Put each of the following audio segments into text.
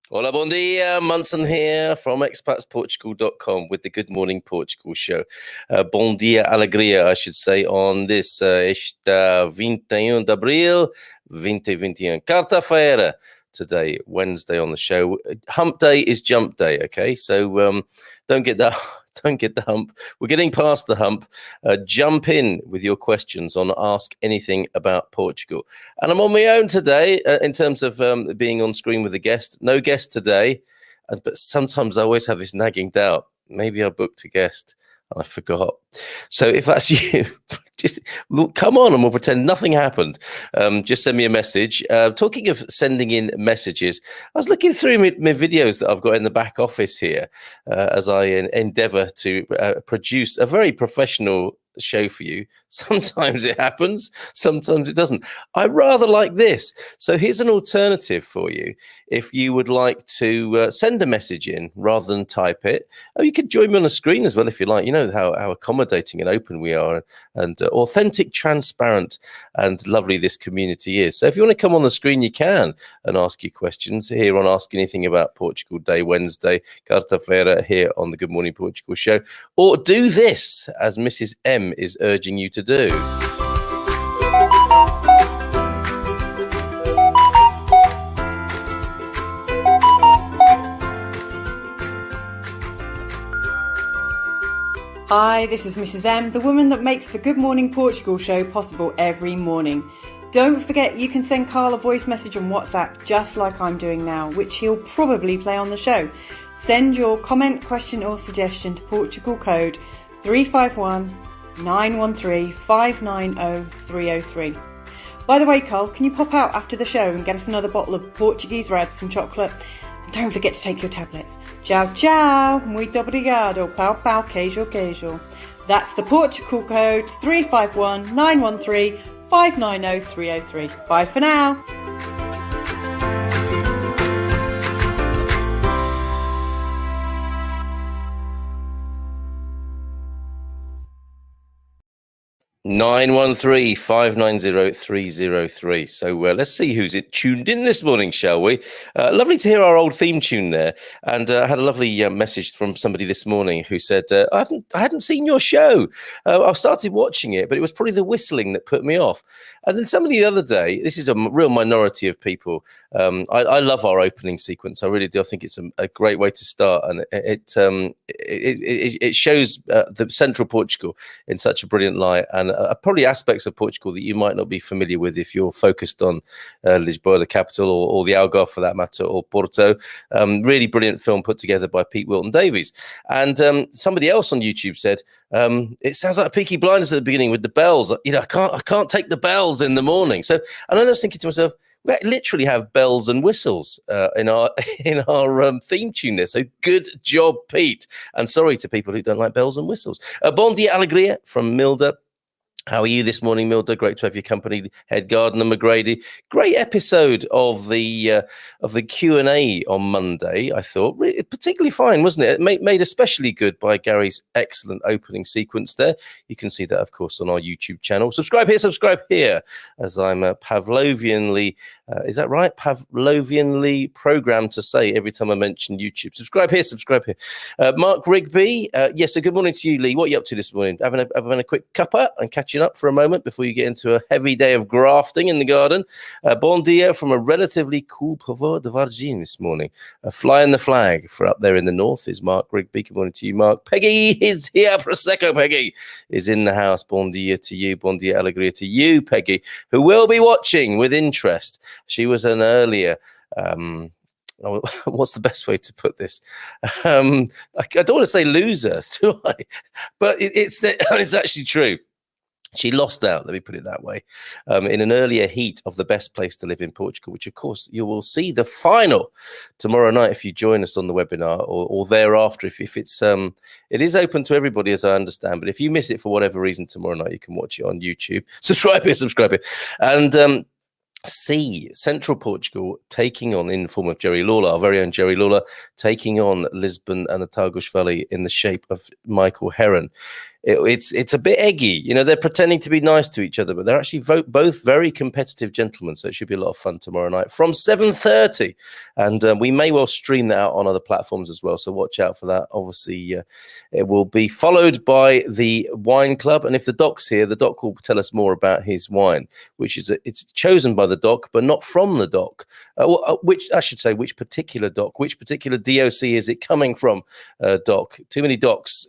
Hola, bon dia. Munson here from expatsportugal.com with the Good Morning Portugal show. Bon dia, alegria, I should say, on this esta 21 de Abril, 2021. Quarta-feira today, Wednesday on the show. Hump day is jump day, okay? So don't get that... Don't get the hump. We're getting past the hump. Jump in with your questions on Ask Anything About Portugal. And I'm on my own today in terms of being on screen with a guest. No guest today, but sometimes I always have this nagging doubt. Maybe I booked a guest and I forgot. So if that's you, just come on and we'll pretend nothing happened. Just send me a message. Talking of sending in messages, I was looking through my videos that I've got in the back office here as I endeavor to produce a very professional show for you. Sometimes it happens, sometimes it doesn't. I rather like this. So here's an alternative for you. If you would like to send a message in rather than type it, you could join me on the screen as well if you like. You know how accommodating and open we are, and authentic, transparent, and lovely this community is. So if you want to come on the screen, you can, and ask your questions here on Ask Anything About Portugal Day, Wednesday, Quarta-feira, here on the Good Morning Portugal show. Or do this, as Mrs. M is urging you to do. Hi, this is Mrs. M, the woman that makes the Good Morning Portugal show possible every morning. Don't forget you can send Carl a voice message on WhatsApp just like I'm doing now, which he'll probably play on the show. Send your comment, question or suggestion to Portugal code 351 913 590 303. By the way, Carl, can you pop out after the show and get us another bottle of Portuguese red, some chocolate? And don't forget to take your tablets. Ciao, ciao. Muito obrigado. Pau, pau, queijo, queijo. That's the Portugal code 351 913 590 303. Bye for now. 913-590-303. So let's see who's tuned in this morning, shall we? Lovely to hear our old theme tune there. And I had a lovely message from somebody this morning who said, I hadn't seen your show. I started watching it, but it was probably the whistling that put me off. And then somebody the other day, this is a real minority of people. I love our opening sequence. I really do. I think it's a great way to start. And it shows the central Portugal in such a brilliant light, and probably aspects of Portugal that you might not be familiar with if you're focused on Lisboa, the capital, or the Algarve for that matter, or Porto. Really brilliant film put together by Pete Wilton Davies. And somebody else on YouTube said, it sounds like Peaky Blinders at the beginning with the bells. You know, I can't take the bells in the morning. So, and I was thinking to myself, we literally have bells and whistles in our theme tune there. So good job, Pete. And sorry to people who don't like bells and whistles. Bon dia alegria from Milda. How are you this morning, Milda? Great to have your company, Head Gardener McGrady. Great episode of the Q&A on Monday, I thought. Really, particularly fine, wasn't it? Made especially good by Gary's excellent opening sequence there. You can see that, of course, on our YouTube channel. Subscribe here, as I'm Pavlovianly, is that right? Pavlovianly programmed to say every time I mention YouTube. Subscribe here. Mark Rigby, yes, so good morning to you, Lee. What are you up to this morning? Having a quick cuppa and catching up for a moment before you get into a heavy day of grafting in the garden. Bon dia from a relatively cool Povo de Vargin this morning. Flying the flag for up there in the north is Mark Rigby. Good morning to you, Mark. Peggy is here. Prosecco Peggy is in the house. Bon dia to you. Bon dia alegria to you, Peggy, who will be watching with interest. She was an earlier what's the best way to put this? I don't want to say loser, do I? But it's actually true. She lost out, let me put it that way, in an earlier heat of the best place to live in Portugal, which, of course, you will see the final tomorrow night if you join us on the webinar or thereafter. If it's it is open to everybody, as I understand. But if you miss it for whatever reason tomorrow night, you can watch it on YouTube. Subscribe it. And see Central Portugal taking on, in the form of Jerry Lawler, our very own Jerry Lawler, taking on Lisbon and the Tagus Valley in the shape of Michael Heron. It's a bit eggy, they're pretending to be nice to each other, but they're actually both very competitive gentlemen, so it should be a lot of fun tomorrow night from 7:30, and we may well stream that out on other platforms as well, so watch out for that. Obviously, it will be followed by the wine club, and if the doc's here, the doc will tell us more about his wine, which is it's chosen by the doc, but not from the doc. Which particular doc, which particular DOC is it coming from, doc? Too many docs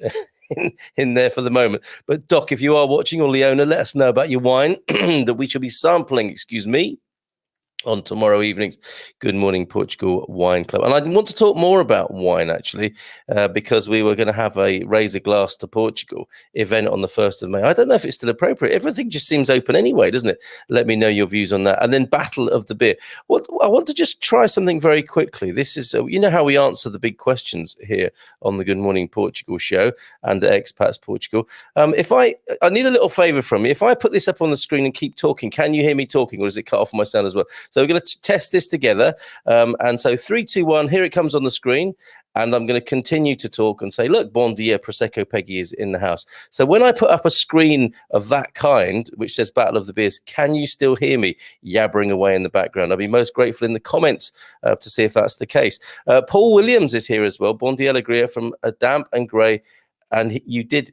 in there for the moment. But Doc, if you are watching, or Leona, let us know about your wine that we shall be sampling, on tomorrow evening's Good Morning Portugal Wine Club. And I want to talk more about wine, actually, because we were going to have a Raise a Glass to Portugal event on the 1st of May. I don't know if it's still appropriate. Everything just seems open anyway, doesn't it? Let me know your views on that. And then Battle of the Beer. I want to just try something very quickly. This is, how we answer the big questions here on the Good Morning Portugal show and Expats Portugal. I need a little favour from you. If I put this up on the screen and keep talking, can you hear me talking, or does it cut off my sound as well? So we're going to test this together. And so 3, 2, 1, here it comes on the screen. And I'm going to continue to talk and say, look, Bon dia, Prosecco Peggy is in the house. So when I put up a screen of that kind, which says Battle of the Beers, can you still hear me yabbering away in the background? I'll be most grateful in the comments to see if that's the case. Paul Williams is here as well. Bon dia, Alegria from Damp and Grey. And you did...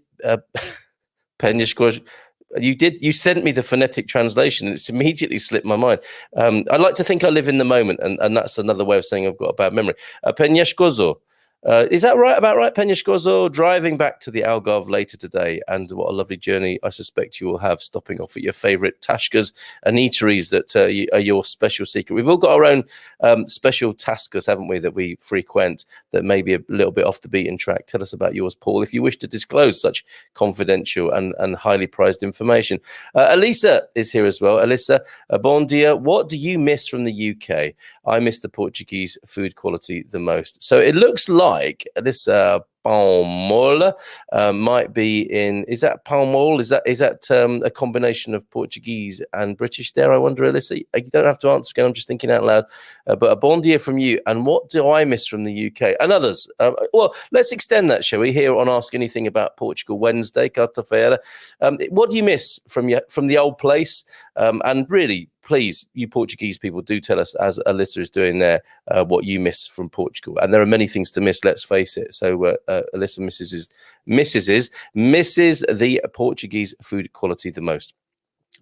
You sent me the phonetic translation, and it's immediately slipped my mind. I like to think I live in the moment, and that's another way of saying I've got a bad memory. Penhascoso. Is that right? About right, Penhascoso? Driving back to the Algarve later today, and what a lovely journey I suspect you will have, stopping off at your favourite taskas and eateries that are your special secret. We've all got our own special taskas, haven't we, that we frequent that may be a little bit off the beaten track. Tell us about yours, Paul, if you wish to disclose such confidential and highly prized information. Elisa is here as well. Elisa, bon dia. What do you miss from the UK? I miss the Portuguese food quality the most. So it looks like this Palmol might be in. Is that Palmol? Is that a combination of Portuguese and British there? I wonder, Alyssa. You don't have to answer again. I'm just thinking out loud. But a bon dia from you. And what do I miss from the UK and others? Well, let's extend that, shall we? Here on Ask Anything About Portugal Wednesday, Quarta-feira. What do you miss from the old place? And really, please, you Portuguese people, do tell us, as Alyssa is doing there, what you miss from Portugal. And there are many things to miss, let's face it. So Alyssa misses the Portuguese food quality the most.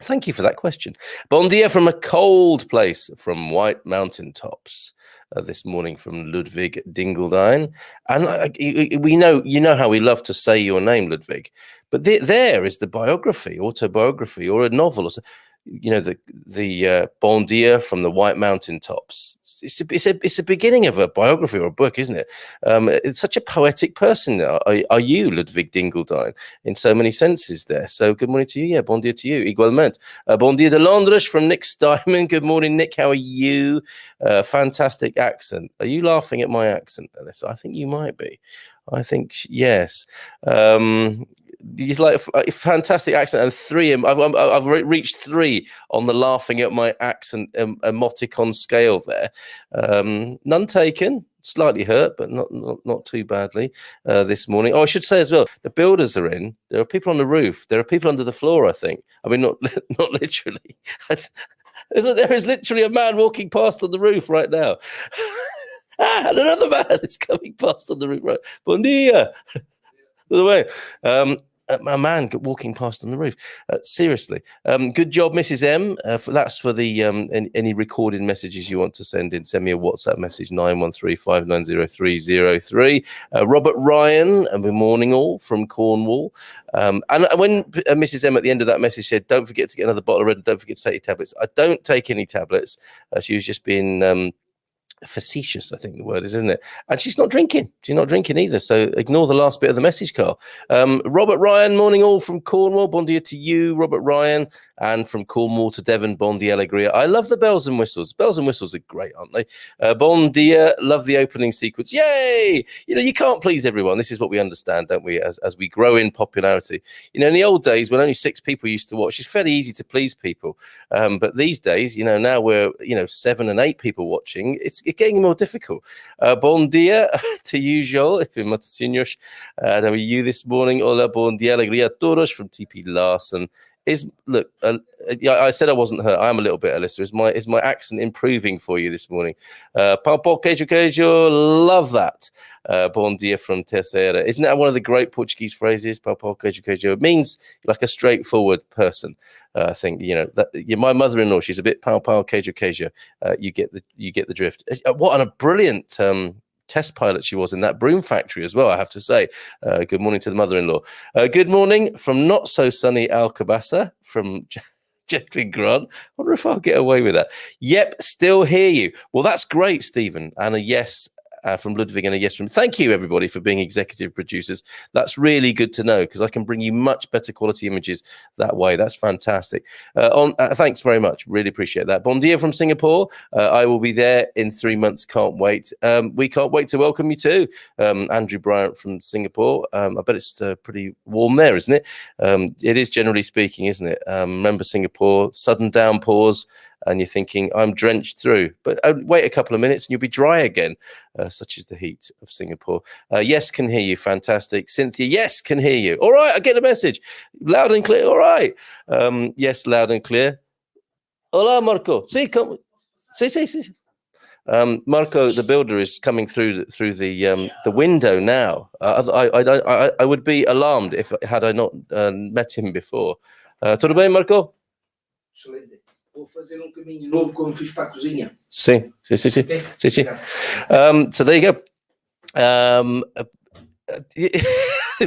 Thank you for that question. Bon dia from a cold place, from White Mountain Tops. This morning from Ludwig Dingledine. And you know how we love to say your name, Ludwig. But there is the autobiography, or a novel, or the Bon dia from the White Mountain Tops. It's a beginning of a biography or a book, isn't it? It's such a poetic person. Are you, Ludwig Dingledine, in so many senses there? So good morning to you. Yeah, bon dia to you. Igualmente. Bon dia de Londres from Nick Steinman. Good morning, Nick. How are you? Fantastic accent. Are you laughing at my accent, Alyssa? I think you might be. I think, yes. He's like a fantastic accent, and 3. I've reached 3 on the laughing at my accent emoticon scale there. None taken. Slightly hurt, but not too badly this morning. Oh, I should say as well, the builders are in. There are people on the roof. There are people under the floor, I think. I mean, not literally. There is literally a man walking past on the roof right now. And another man is coming past on the roof. Right. Bon dia. The way. A man walking past on the roof. Seriously. Good job, Mrs. M. That's for the any recorded messages you want to send in. Send me a WhatsApp message, 913-590-303. Robert Ryan, and good morning all from Cornwall. And when Mrs. M at the end of that message said, don't forget to get another bottle of red, and don't forget to take your tablets. I don't take any tablets. She was just being... facetious, I think the word is, isn't it? And she's not drinking. She's not drinking either. So ignore the last bit of the message, Carl. Robert Ryan, morning all from Cornwall. Bon dia to you, Robert Ryan. And from Cornwall to Devon, bon dia, alegria. I love the bells and whistles. Bells and whistles are great, aren't they? Bon dia, love the opening sequence. Yay! You know, you can't please everyone. This is what we understand, don't we, as we grow in popularity. You know, in the old days when only 6 people used to watch, it's fairly easy to please people. But these days, you know, now we're, 7 and 8 people watching. It's getting more difficult. Bon dia to you, Joel. How are you this morning? Hola, bon dia, alegria a todos from TP Larson. I said I wasn't hurt. I am a little bit, Alyssa. Is my accent improving for you this morning? Pau queijo queijo, love that. Bon dia from Terceira. Isn't that one of the great Portuguese phrases? Pau queijo queijo. It means like a straightforward person. I think my mother-in-law. She's a bit pau queijo queijo. You get the drift. What a brilliant test pilot she was in that broom factory as well, I have to say. Good morning to the mother-in-law. Good morning from not so sunny Alcabasa from Jacqueline Grant. I wonder if I'll get away with that. Yep, still hear you. Well, that's great, Stephen. And a yes from Ludwig and a yes from... Thank you, everybody, for being executive producers. That's really good to know because I can bring you much better quality images that way. That's fantastic. Thanks very much. Really appreciate that. Bon dia from Singapore. I will be there in 3 months. Can't wait. We can't wait to welcome you too. Andrew Bryant from Singapore. I bet it's pretty warm there, isn't it? It is, generally speaking, isn't it? Remember Singapore, sudden downpours, and you're thinking, I'm drenched through. But wait a couple of minutes and you'll be dry again, such is the heat of Singapore. Yes, can hear you. Fantastic. Cynthia, yes, can hear you. All right, I get a message. Loud and clear. All right. Yes, loud and clear. Hola, Marco. Sí, come. Sí. Marco, the builder, is coming through the window now. I would be alarmed had I not met him before. Tudo bem, Marco? Excelente. Vou fazer caminho novo como fiz para a cozinha. Sim. Okay? Sim. So there you go.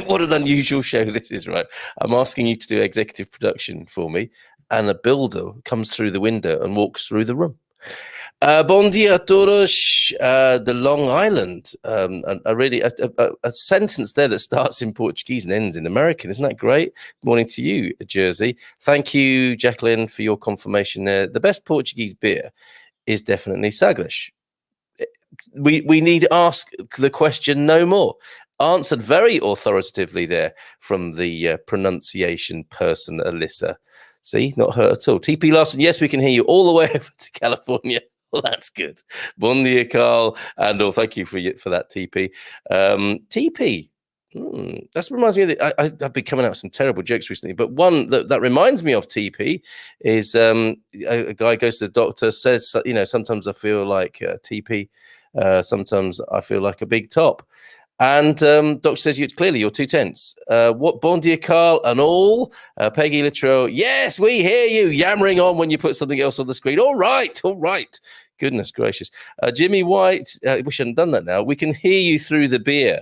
What an unusual show this is, right? I'm asking you to do executive production for me, and a builder comes through the window and walks through the room. Bon dia a todos, the Long Island. A sentence there that starts in Portuguese and ends in American. Isn't that great? Morning to you, Jersey. Thank you, Jacqueline, for your confirmation there. The best Portuguese beer is definitely Sagres. We need ask the question no more. Answered very authoritatively there from the pronunciation person, Alyssa. See, not hurt at all. TP Larson, yes, we can hear you all the way over to California. Well, that's good. Bon dia, Carl. And thank you for that, TP. TP, that reminds me of I've been coming out with some terrible jokes recently, but one that reminds me of TP is a guy goes to the doctor, says, sometimes I feel like TP, sometimes I feel like a big top. And doctor says, clearly you're 2 tenths. What bon dia, Carl, and all. Peggy Littrell, yes, we hear you yammering on when you put something else on the screen. All right. Goodness gracious. Jimmy White, we shouldn't have done that now. We can hear you through the beer.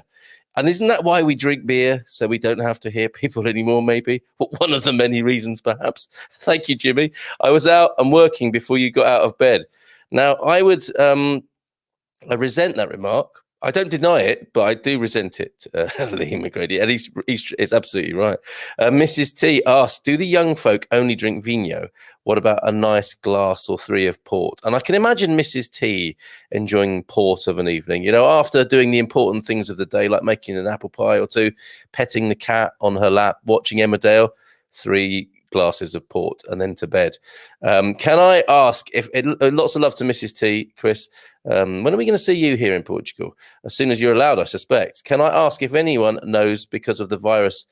And isn't that why we drink beer? So we don't have to hear people anymore, maybe? One of the many reasons, perhaps. Thank you, Jimmy. I was out and working before you got out of bed. Now, I would I resent that remark. I don't deny it, but I do resent it, Lee McGrady. And he's absolutely right. Mrs. T asked, do the young folk only drink vino? What about a nice glass or 3 of port? And I can imagine Mrs. T enjoying port of an evening, after doing the important things of the day, like making an apple pie or 2, petting the cat on her lap, watching Emmerdale, 3 glasses of port, and then to bed. Can I ask, lots of love to Mrs. T, Chris, when are we going to see you here in Portugal? As soon as you're allowed, I suspect. Can I ask if anyone knows, because of the virus,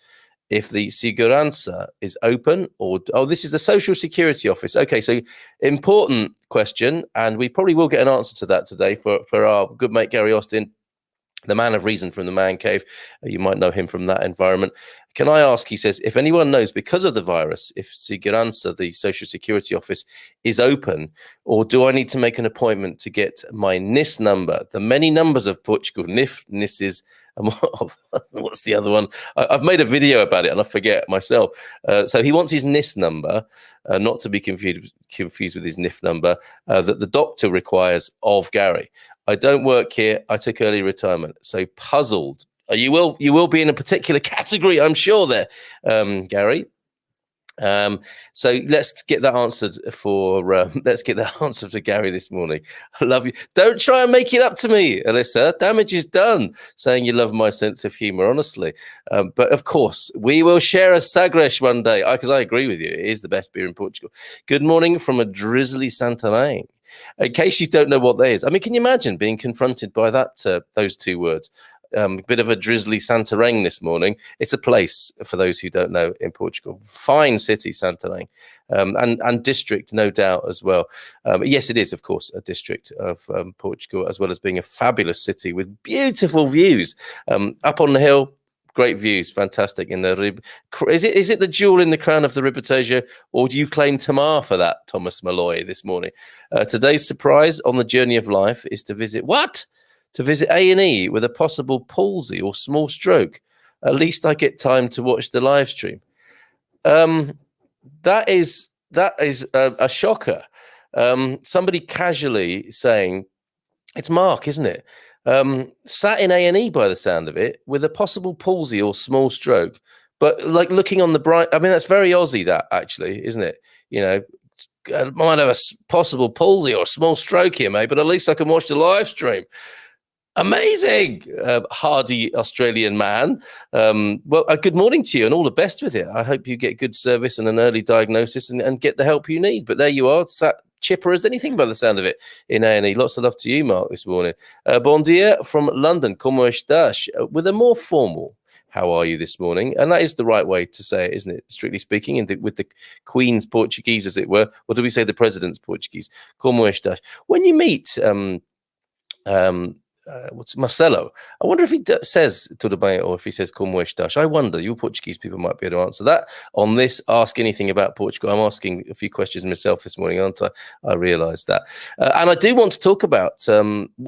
if the segurança is open or... Oh, this is the Social Security Office. Okay, so important question, and we probably will get an answer to that today for our good mate Gary Austin, the man of reason from the man cave. You might know him from that environment. Can I ask, he says, if anyone knows, because of the virus, if Segurança, the Social Security Office, is open, or do I need to make an appointment to get my NIS number? The many numbers of Portugal, NIF, NISs, And what's the other one? I've made a video about it and I forget myself. So he wants his NIS number, not to be confused with his NIF number, that the doctor requires of Gary. I don't work here. I took early retirement. So puzzled. You will be in a particular category, I'm sure, there, Gary. So let's get that answered to Gary this morning. I love you. Don't try and make it up to me, Alyssa. Damage is done. Saying you love my sense of humor, honestly. But of course, we will share a Sagres one day, because I agree with you. It is the best beer in Portugal. Good morning from a drizzly Santarém. In case you don't know what that is, I mean, can you imagine being confronted by those two words? A bit of a drizzly Santarém this morning. It's a place, for those who don't know, in Portugal. Fine city, Santarém, and district, no doubt, as well. Yes, it is, of course, a district of Portugal, as well as being a fabulous city with beautiful views. Up on the hill, great views, fantastic. In the is it the jewel in the crown of the Ribatejo, or do you claim Tamar for that, Thomas Malloy, this morning? Today's surprise on the journey of life is to visit what? To visit A&E with a possible palsy or small stroke. At least I get time to watch the live stream. That is a shocker. Somebody casually saying, it's Mark, isn't it? Sat in A&E by the sound of it with a possible palsy or small stroke, but like looking on the bright. I mean, that's very Aussie, that actually, isn't it? You know, I might have a possible palsy or small stroke here, mate, but at least I can watch the live stream. Amazing, hardy Australian man. Well, good morning to you and all the best with it. I hope you get good service and an early diagnosis and get the help you need. But there you are, sat chipper as anything by the sound of it in A&E. Lots of love to you, Mark, this morning. Bon dia from London, como estás? With a more formal, how are you this morning? And that is the right way to say it, isn't it? Strictly speaking, with the Queen's Portuguese, as it were. Or do we say the President's Portuguese? Como estás? When you meet... what's Marcelo? I wonder if he says tudo bem or if he says como estás. I wonder. You Portuguese people might be able to answer that on this Ask Anything About Portugal. I'm asking a few questions myself this morning, aren't I? I realise that. And I do want to talk about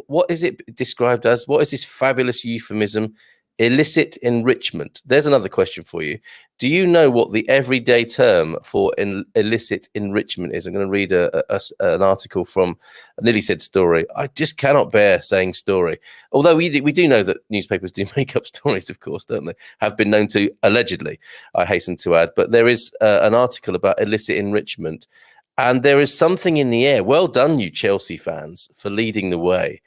what is it described as? What is this fabulous euphemism? Illicit enrichment. There's another question for you. Do you know what the everyday term for illicit enrichment is? I'm going to read an article from, I nearly said story. I just cannot bear saying story. Although we do know that newspapers do make up stories, of course, don't they? Have been known to, allegedly, I hasten to add. But there is an article about illicit enrichment. And there is something in the air. Well done, you Chelsea fans, for leading the way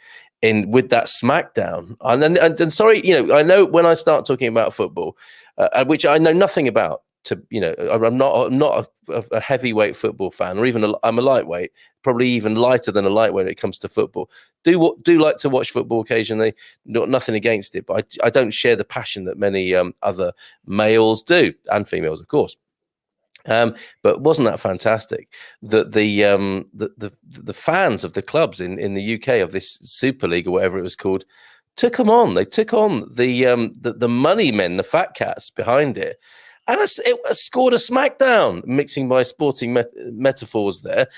with that smackdown. And sorry, I know when I start talking about football, which I know nothing about, I'm not a heavyweight football fan, or even I'm a lightweight, probably even lighter than a lightweight when it comes to football. Do like to watch football occasionally. Nothing against it, but I don't share the passion that many other males do, and females, of course. But wasn't that fantastic that the fans of the clubs in the UK of this Super League or whatever it was called took them on? They took on the money men, the fat cats behind it, and it scored a smackdown, mixing my sporting metaphors there,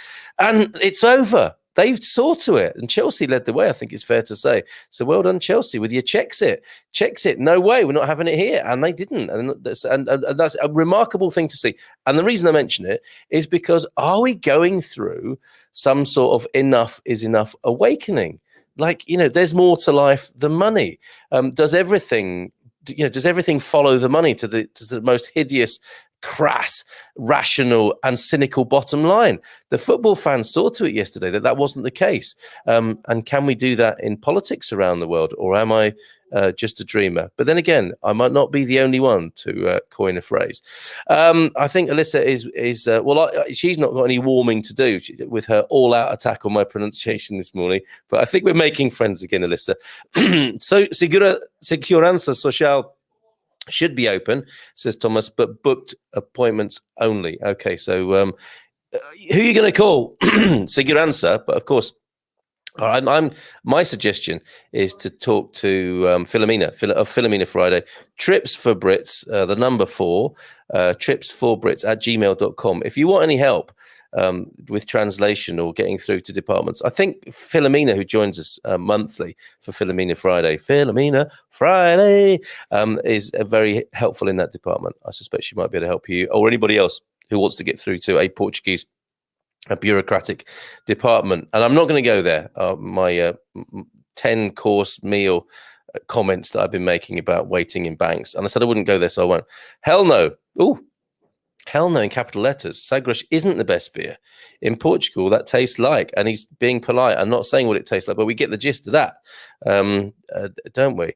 and it's over. They saw to it, and Chelsea led the way, I think it's fair to say. So well done, Chelsea, with your checks it. No way, we're not having it here. And they didn't. And that's a remarkable thing to see. And the reason I mention it is because are we going through some sort of enough is enough awakening? Like, there's more to life than money. Does everything follow the money to the most hideous, crass, rational and cynical bottom line? The football fans saw to it yesterday that wasn't the case. And can we do that in politics around the world, or am I just a dreamer? But then again, I might not be the only one to coin a phrase. I think Alyssa is she's not got any warming to do with her all-out attack on my pronunciation this morning, but I think we're making friends again, Alyssa. So Segurança Social should be open, says Thomas, but booked appointments only. Okay, so who are you going to call? Segurança, but of course, my suggestion is to talk to Philomena of Philomena Friday. Trips for Brits, the number 4, trips for Brits at gmail.com. If you want any help with translation or getting through to departments. I think Philomena, who joins us monthly for Philomena Friday, is very helpful in that department. I suspect she might be able to help you or anybody else who wants to get through to a bureaucratic department. And I'm not going to go there. My 10-course meal comments that I've been making about waiting in banks. And I said I wouldn't go there, so I won't. Hell no. Ooh, hell no in capital letters. Sagres isn't the best beer. In Portugal, that tastes like, and he's being polite. I'm not saying what it tastes like, but we get the gist of that, don't we?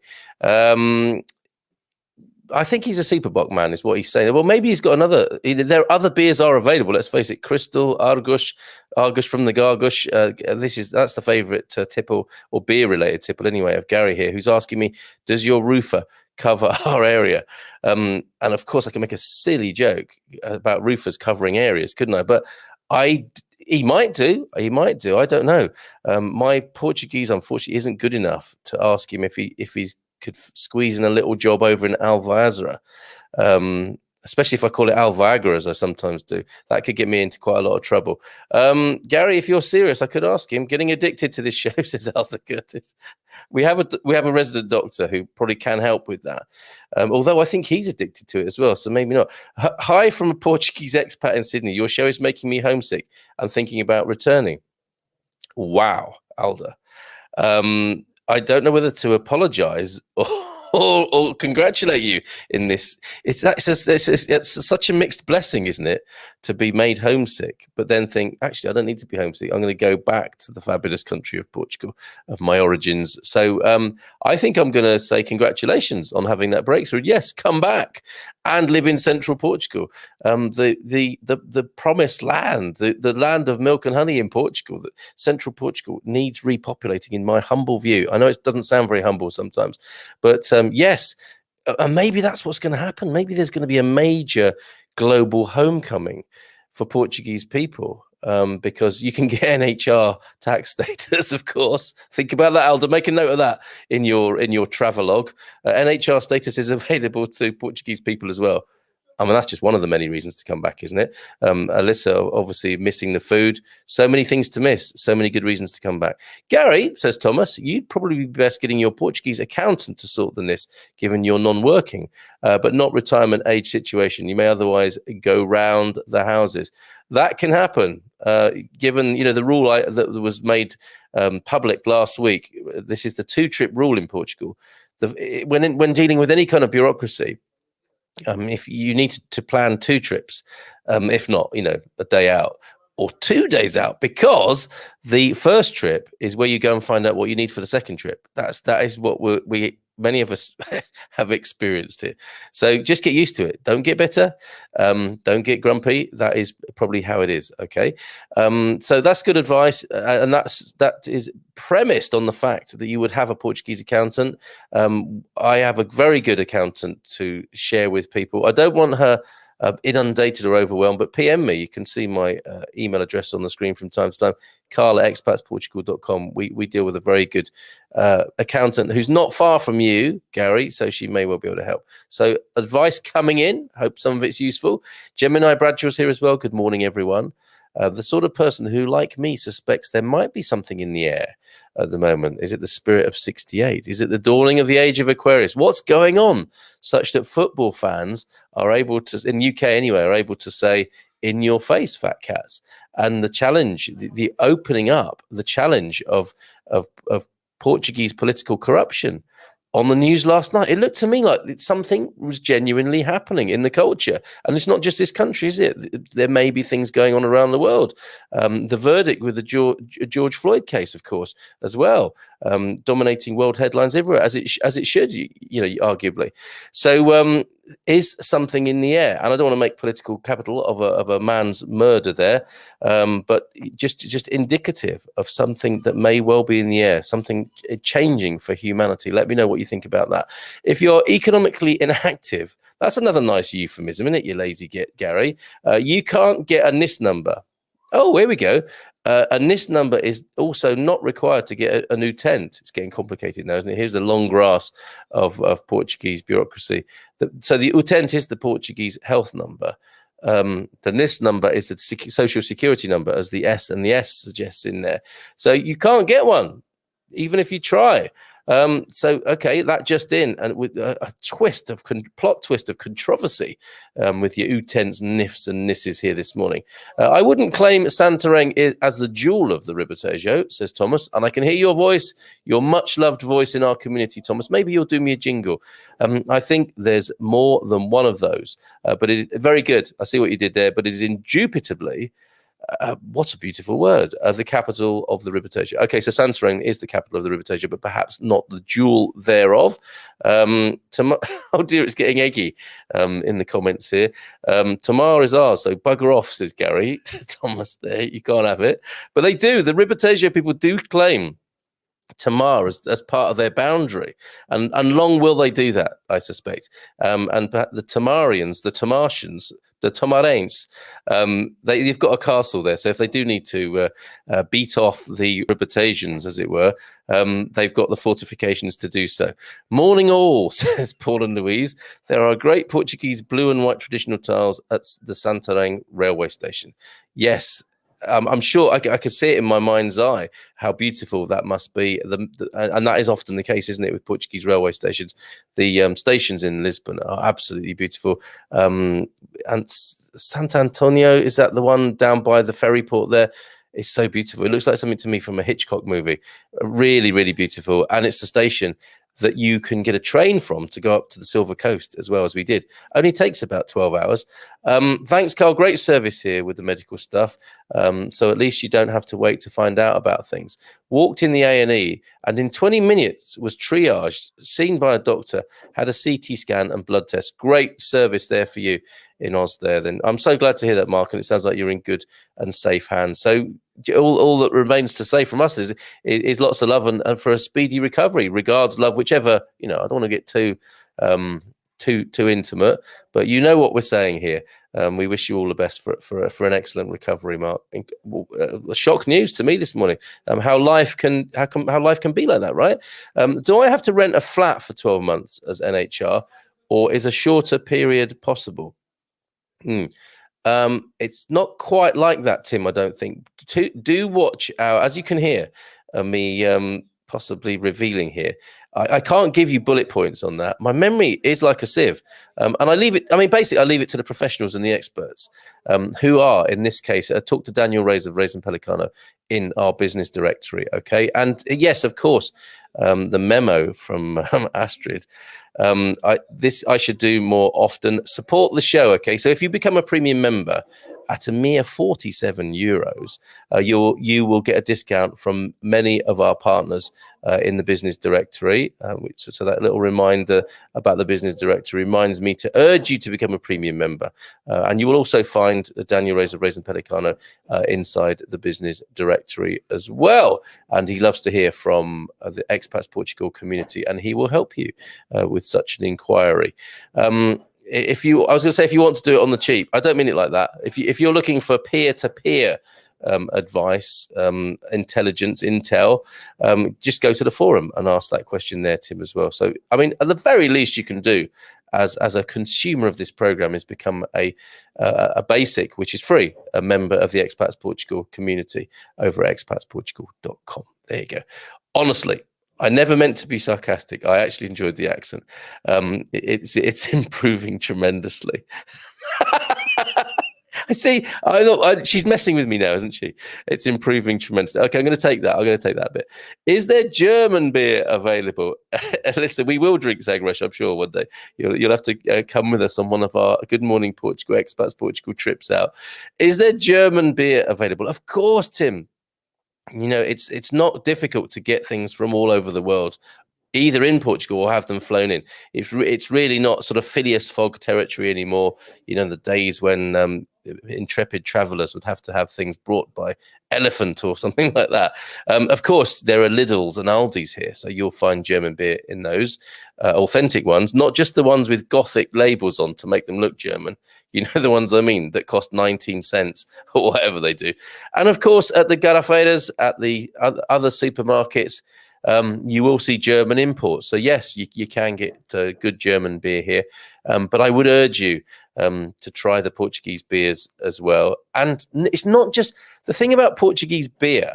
I think he's a Superbock man, is what he's saying. Well, maybe he's got another. There are other beers are available. Let's face it: Crystal, Argus from the Gargush. That's the favourite tipple or beer-related tipple anyway of Gary here, who's asking me, "Does your roofer cover our area?" And of course, I can make a silly joke about roofers covering areas, couldn't I? But he might do. I don't know. My Portuguese, unfortunately, isn't good enough to ask him if he's could squeeze in a little job over in Alvazra, especially if I call it Alvagra, as I sometimes do. That could get me into quite a lot of trouble. Gary, if you're serious, I could ask him. Getting addicted to this show, says Alda Curtis. We have a resident doctor who probably can help with that. Although I think he's addicted to it as well, so maybe not. Hi from a Portuguese expat in Sydney. Your show is making me homesick. I'm thinking about returning. Wow, Alda. I don't know whether to apologise or congratulate you in this. It's such a mixed blessing, isn't it, to be made homesick, but then think, actually, I don't need to be homesick. I'm going to go back to the fabulous country of Portugal, of my origins. So I think I'm going to say congratulations on having that breakthrough. Yes, come back and live in central Portugal, the promised land, the land of milk and honey in Portugal. That central Portugal needs repopulating, in my humble view. I know it doesn't sound very humble sometimes, but yes, and maybe that's what's going to happen. Maybe there's going to be a major global homecoming for Portuguese people, because you can get NHR tax status, of course. Think about that, Aldo. Make a note of that in your travelogue. NHR status is available to Portuguese people as well. I mean, that's just one of the many reasons to come back, isn't it? Alyssa, obviously missing the food. So many things to miss. So many good reasons to come back. Gary, says Thomas, you'd probably be best getting your Portuguese accountant to sort this, given you're non-working, but not retirement age situation. You may otherwise go round the houses. That can happen, given the rule that was made public last week. This is the 2-trip rule in Portugal. When dealing with any kind of bureaucracy, if you need to plan 2 trips, if not, a day out or 2 days out, because the first trip is where you go and find out what you need for the second trip. That is what many of us have experienced it. So just get used to it. Don't get bitter. Don't get grumpy. That is probably how it is. Okay. So that's good advice. And that is premised on the fact that you would have a Portuguese accountant. I have a very good accountant to share with people. I don't want her inundated or overwhelmed, but PM me. You can see my email address on the screen from time to time. Carl at expatsportugal.com. We deal with a very good accountant who's not far from you, Gary, so she may well be able to help. So advice coming in. Hope some of it's useful. Gemini Bradshaw's here as well. Good morning, everyone. The sort of person who, like me, suspects there might be something in the air at the moment. Is it the spirit of 68? Is it the dawning of the age of Aquarius? What's going on such that football fans are able to, in UK anyway, are able to say, in your face, fat cats? And the challenge, the opening up, the challenge of Portuguese political corruption on the news last night. It looked to me like something was genuinely happening in the culture. And it's not just this country, is it? There may be things going on around the world. The verdict with the George Floyd case, of course, as well, dominating world headlines everywhere, as it should, arguably. So is something in the air? And I don't want to make political capital of a man's murder there, but just indicative of something that may well be in the air, something changing for humanity. Let me know what you think about that. If you're economically inactive, that's another nice euphemism, isn't it, you lazy Gary? You can't get a NIS number. Oh, here we go. A NIS number is also not required to get a new tent. It's getting complicated now, isn't it? Here's the long grass of Portuguese bureaucracy. So the UTENT is the Portuguese health number. the NIS number is the social security number, as the S and the S suggests in there. So you can't get one, even if you try. So okay, that just in, and with a plot twist of controversy with your utens, nifs, and nisses here this morning. I wouldn't claim Santarém as the jewel of the Ribatejo, says Thomas, and I can hear your voice, your much loved voice in our community, Thomas. Maybe you'll do me a jingle. I think there's more than one of those, but very good. I see what you did there, but it is indubitably. What a beautiful word. The capital of the Ribatejo. Okay, so Santarém is the capital of the Ribatejo, but perhaps not the jewel thereof. Oh dear, it's getting eggy in the comments here. Tamar is ours, so bugger off, says Gary. Thomas there, you can't have it. But they do. The Ribatejo people do claim Tamar as part of their boundary, and long will they do that, I suspect. And the Tamarians, the Tamartians, the Tomarenses, they've got a castle there, so if they do need to beat off the Ribatejans, as it were, they've got the fortifications to do so. Morning all, says Paul and Louise. There are great Portuguese blue and white traditional tiles at the Santarém railway station. Yes, I'm sure I could see it in my mind's eye how beautiful that must be. And that is often the case, isn't it, with Portuguese railway stations? The stations in Lisbon are absolutely beautiful. And Sant Antonio, is that the one down by the ferry port there? It's so beautiful. It looks like something to me from a Hitchcock movie. Really, really beautiful. And it's the station that you can get a train from to go up to the Silver Coast, as well as we did. Only takes about 12 hours. Thanks, Carl. Great service here with the medical stuff. So at least you don't have to wait to find out about things. Walked in the A&E and in 20 minutes was triaged, seen by a doctor, had a CT scan and blood test. Great service there for you in Oz there. Then I'm so glad to hear that, Mark, and it sounds like you're in good and safe hands. So all that remains to say from us is lots of love and for a speedy recovery. Regards, love, whichever, I don't want to get too intimate, but you know what we're saying here. We wish you all the best for an excellent recovery, Mark. Shock news to me this morning. How life can be like that, right? Do I have to rent a flat for 12 months as NHR, or is a shorter period possible? It's not quite like that, Tim. I don't think. Do watch our, as you can hear, me possibly revealing here. I can't give you bullet points on that. My memory is like a sieve, and I leave it. I mean, basically, I leave it to the professionals and the experts, who are in this case. Talk to Daniel Reyes of Reyes and Pelicano in our business directory. Okay, and yes, of course, the memo from Astrid. I should do more often. Support the show. Okay, so if you become a premium member at a mere €47, you will get a discount from many of our partners in the business directory. So that little reminder about the business directory reminds me to urge you to become a premium member. And you will also find Daniel Reyes of Reyes and Pelicano inside the business directory as well. And he loves to hear from the Expats Portugal community, and he will help you with such an inquiry. I was going to say, if you want to do it on the cheap, I don't mean it like that. If you're looking for peer-to-peer advice, intelligence, intel, just go to the forum and ask that question there, Tim, as well. So, I mean, at the very least you can do as a consumer of this program is become a basic, which is free, a member of the Expats Portugal community over at expatsportugal.com. There you go. Honestly, I never meant to be sarcastic. I actually enjoyed the accent. It's improving tremendously. I see. I thought she's messing with me now, isn't she? It's improving tremendously. Okay, I'm going to take that bit. Is there German beer available? Listen, we will drink Sagres, I'm sure, one day. You'll have to come with us on one of our Good Morning Portugal, Expats Portugal trips out. Is there German beer available? Of course, Tim. It's not difficult to get things from all over the world, either in Portugal or have them flown in. It's really not sort of Phileas Fogg territory anymore. The days when intrepid travelers would have to have things brought by elephant or something like that. Of course, there are Lidls and Aldis here, so you'll find German beer in those authentic ones, not just the ones with Gothic labels on to make them look German. The ones I mean, that cost 19 cents or whatever they do. And of course, at the garrafeiras, at the other supermarkets, you will see German imports. So yes, you can get good German beer here. But I would urge you to try the Portuguese beers as well. And it's not just the thing about Portuguese beer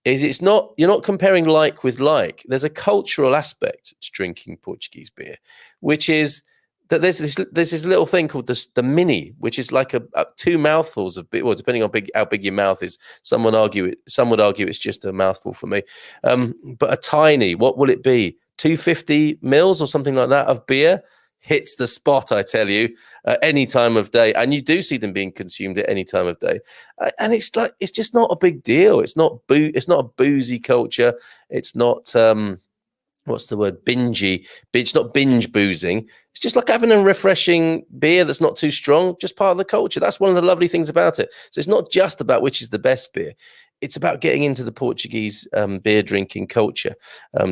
is you're not comparing like with like. There's a cultural aspect to drinking Portuguese beer, which is that there's this little thing called the mini, which is like a 2 mouthfuls of beer. Well, depending on how big your mouth is, some would argue it's just a mouthful for me. But a tiny, what will it be? 250 mils or something like that of beer hits the spot, I tell you, any time of day. And you do see them being consumed at any time of day. And it's just not a big deal. It's not a boozy culture. It's not, what's the word? Bingey. It's not binge boozing. It's just like having a refreshing beer that's not too strong, just part of the culture. That's one of the lovely things about it. So it's not just about which is the best beer. It's about getting into the Portuguese beer drinking culture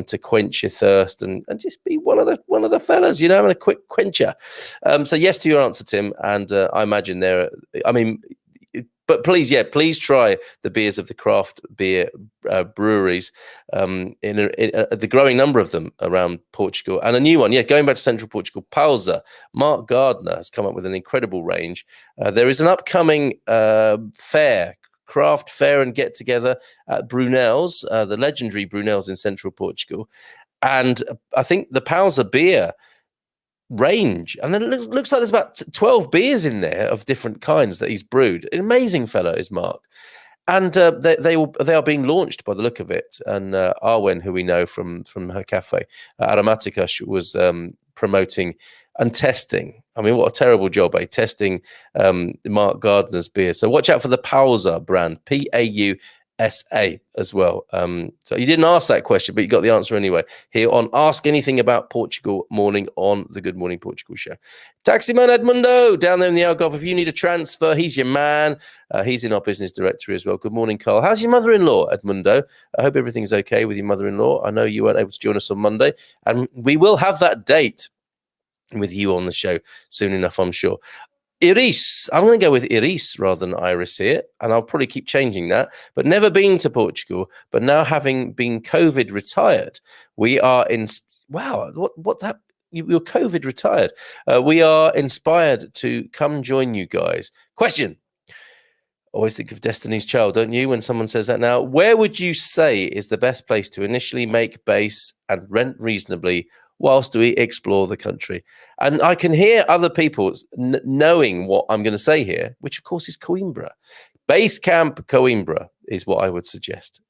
to quench your thirst and just be one of the fellas, having a quick quencher. So yes to your answer, Tim. And I imagine but please try the beers of the craft beer breweries, the growing number of them around Portugal. And a new one, going back to Central Portugal, Pausa. Mark Gardner has come up with an incredible range. There is an upcoming craft fair and get together at Brunel's, the legendary Brunel's in Central Portugal. And I think the Pausa beer range, and it looks like there's about 12 beers in there of different kinds that he's brewed. An amazing fellow is Mark. And they are being launched by the look of it. And Arwen, who we know from her cafe, Aromatica, was promoting and testing. I mean, what a terrible job, testing Mark Gardner's beer. So watch out for the Pausa brand, Pausa as well. So you didn't ask that question, but you got the answer anyway here on Ask Anything About Portugal Morning on the Good Morning Portugal show. Taximan Edmundo down there in the Algarve. If you need a transfer, he's your man. He's in our business directory as well. Good morning, Carl. How's your mother-in-law, Edmundo? I hope everything's okay with your mother-in-law. I know you weren't able to join us on Monday, and we will have that date with you on the show soon enough, I'm sure. Iris, I'm going to go with Iris rather than Iris here, and I'll probably keep changing that, but never been to Portugal, but now having been COVID retired, we are in, wow, what that, you're COVID retired. We are inspired to come join you guys. Question. Always think of Destiny's Child, don't you, when someone says that now? Where would you say is the best place to initially make base and rent reasonably whilst we explore the country? And I can hear other people knowing what I'm going to say here, which of course is Coimbra. Base camp Coimbra is what I would suggest.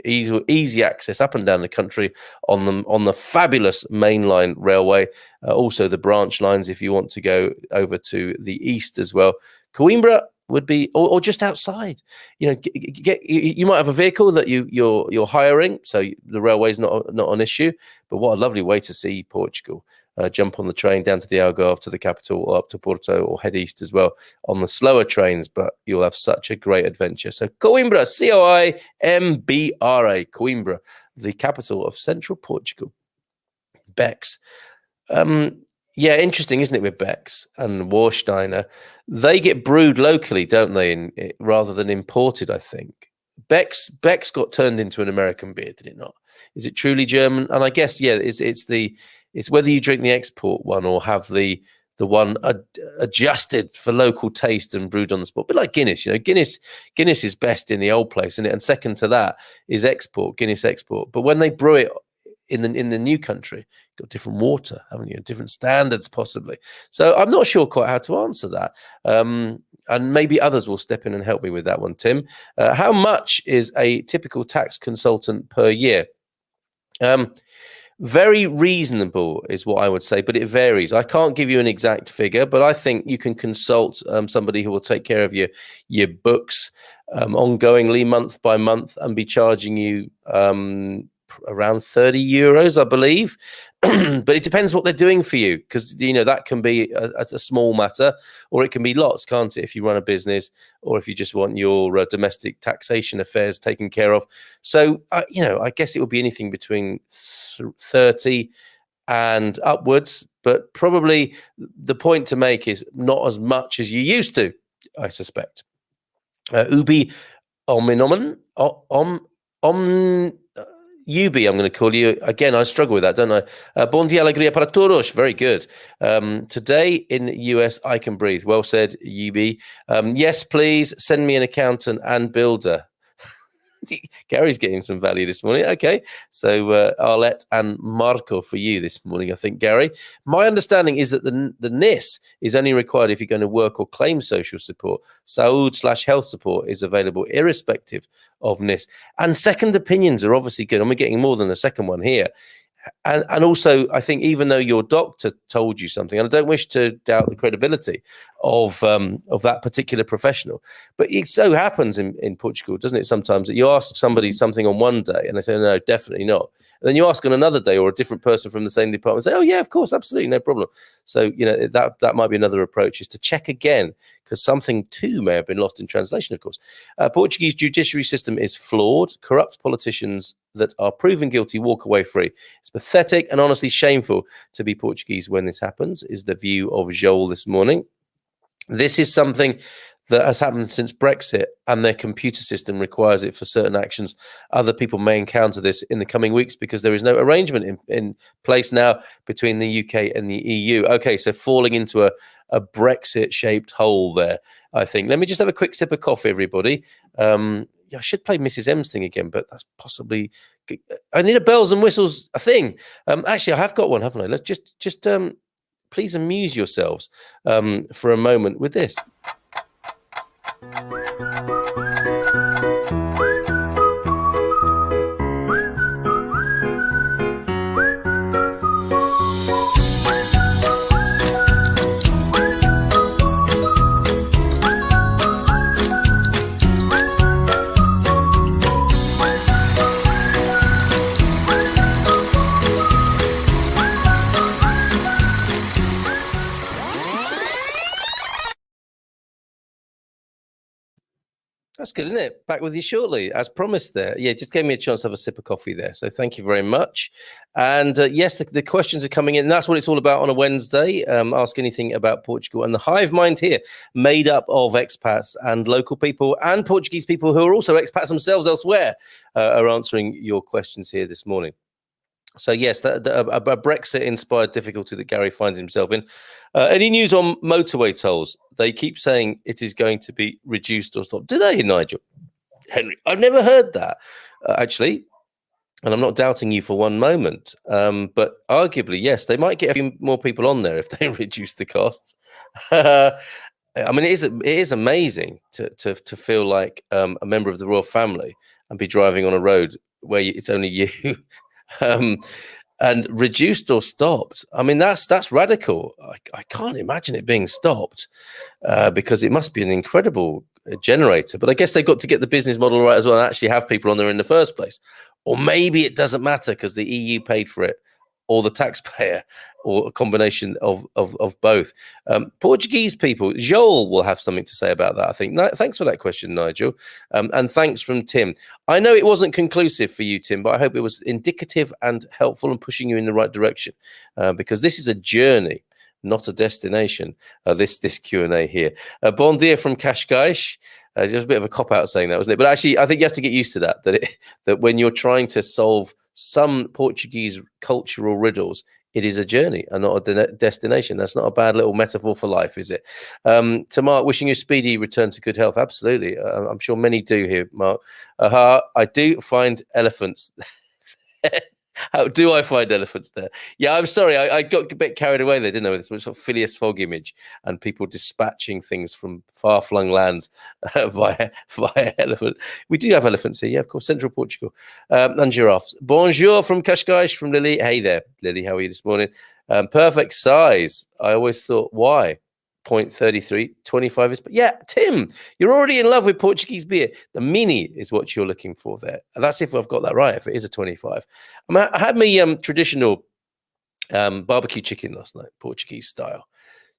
Easy access up and down the country on the fabulous mainline railway. Also the branch lines if you want to go over to the east as well. Coimbra would be, or just outside. You might have a vehicle that you're hiring, so the railway is not an issue. But what a lovely way to see Portugal. Jump on the train down to the Algarve, to the capital, or up to Porto, or head east as well on the slower trains. But you'll have such a great adventure. So Coimbra, Coimbra, Coimbra, the capital of Central Portugal. Becks. Yeah, interesting, isn't it, with Becks and Warsteiner? They get brewed locally, don't they, rather than imported, I think. Becks got turned into an American beer, did it not? Is it truly German? And I guess, yeah, it's whether you drink the export one or have the one adjusted for local taste and brewed on the spot. But like Guinness, Guinness is best in the old place, isn't it? And second to that is Guinness export. But when they brew it in the new country, you've got different water, haven't you? Different standards, possibly. So I'm not sure quite how to answer that. And maybe others will step in and help me with that one, Tim. How much is a typical tax consultant per year? Very reasonable is what I would say, but it varies. I can't give you an exact figure, but I think you can consult somebody who will take care of your books ongoingly, month by month, and be charging you around €30, I believe. But it depends what they're doing for you, because that can be a small matter, or it can be lots, can't it, if you run a business, or if you just want your domestic taxation affairs taken care of. So I guess it would be anything between 30 and upwards, but probably the point to make is not as much as you used to, I suspect. Ubi ominomen Yubi, I'm going to call you. Again, I struggle with that, don't I? Bom dia, alegria para todos. Very good. Today in the US, I can breathe. Well said, Yubi. Yes, please send me an accountant and builder. Gary's getting some value this morning. Okay, so Arlette and Marco for you this morning, I think, Gary. My understanding is that the NIS is only required if you're going to work or claim social support. Saúde/health support is available irrespective of NIS. And second opinions are obviously good. And we're getting more than a second one here. And also, I think even though your doctor told you something, and I don't wish to doubt the credibility of that particular professional, but it so happens in Portugal, doesn't it, sometimes that you ask somebody something on one day and they say, no, definitely not. And then you ask on another day or a different person from the same department and say, oh, yeah, of course, absolutely, no problem. So, that might be another approach, is to check again, because something too may have been lost in translation, of course. Portuguese judiciary system is flawed. Corrupt politicians that are proven guilty walk away free. It's pathetic and honestly shameful to be Portuguese when this happens, is the view of Joel this morning. This is something that has happened since Brexit, and their computer system requires it for certain actions. Other people may encounter this in the coming weeks because there is no arrangement in place now between the UK and the EU. Okay, so falling into a Brexit-shaped hole there, I think. Let me just have a quick sip of coffee, everybody. I should play Mrs. M's thing again, but that's possibly... I need a bells and whistles thing. Actually, I have got one, haven't I? Let's just please amuse yourselves for a moment with this. That's good, isn't it? Back with you shortly, as promised there. Yeah, just gave me a chance to have a sip of coffee there. So thank you very much. And yes, the questions are coming in. And that's what it's all about on a Wednesday. Ask anything about Portugal. And the hive mind here, made up of expats and local people and Portuguese people who are also expats themselves elsewhere, are answering your questions here this morning. So yes, a Brexit-inspired difficulty that Gary finds himself in. Any news on motorway tolls? They keep saying it is going to be reduced or stopped. Do they, Nigel? Henry, I've never heard that, actually. And I'm not doubting you for one moment. But arguably, yes, they might get a few more people on there if they reduce the costs. I mean, it is amazing to feel like a member of the royal family and be driving on a road where it's only you. And reduced or stopped. I mean, that's radical. I can't imagine it being stopped because it must be an incredible generator. But I guess they've got to get the business model right as well and actually have people on there in the first place. Or maybe it doesn't matter because the EU paid for it, or the taxpayer, or a combination of both. Portuguese people, Joel will have something to say about that, I think. Thanks for that question, Nigel. And thanks from Tim. I know it wasn't conclusive for you, Tim, but I hope it was indicative and helpful and pushing you in the right direction, because this is a journey, not a destination, this Q&A here. Bon dia from Cascais. Just a bit of a cop-out saying that, wasn't it? But actually, I think you have to get used to that when you're trying to solve some Portuguese cultural riddles, it is a journey and not a destination. That's not a bad little metaphor for life, is it? To Mark, wishing you a speedy return to good health. Absolutely. I'm sure many do here, Mark. I do find elephants. How do I find elephants there? Yeah, I'm sorry. I got a bit carried away there, didn't I? With this sort of Phileas Fogg image and people dispatching things from far-flung lands via elephant. We do have elephants here, yeah, of course. Central Portugal and giraffes. Bonjour from Cascais, from Lily. Hey there, Lily. How are you this morning? Perfect size. I always thought, why? 0.33, 25 is, but yeah, Tim, you're already in love with Portuguese beer. The mini is what you're looking for there. And that's if I've got that right, if it is a 25. I had my traditional barbecue chicken last night, Portuguese style.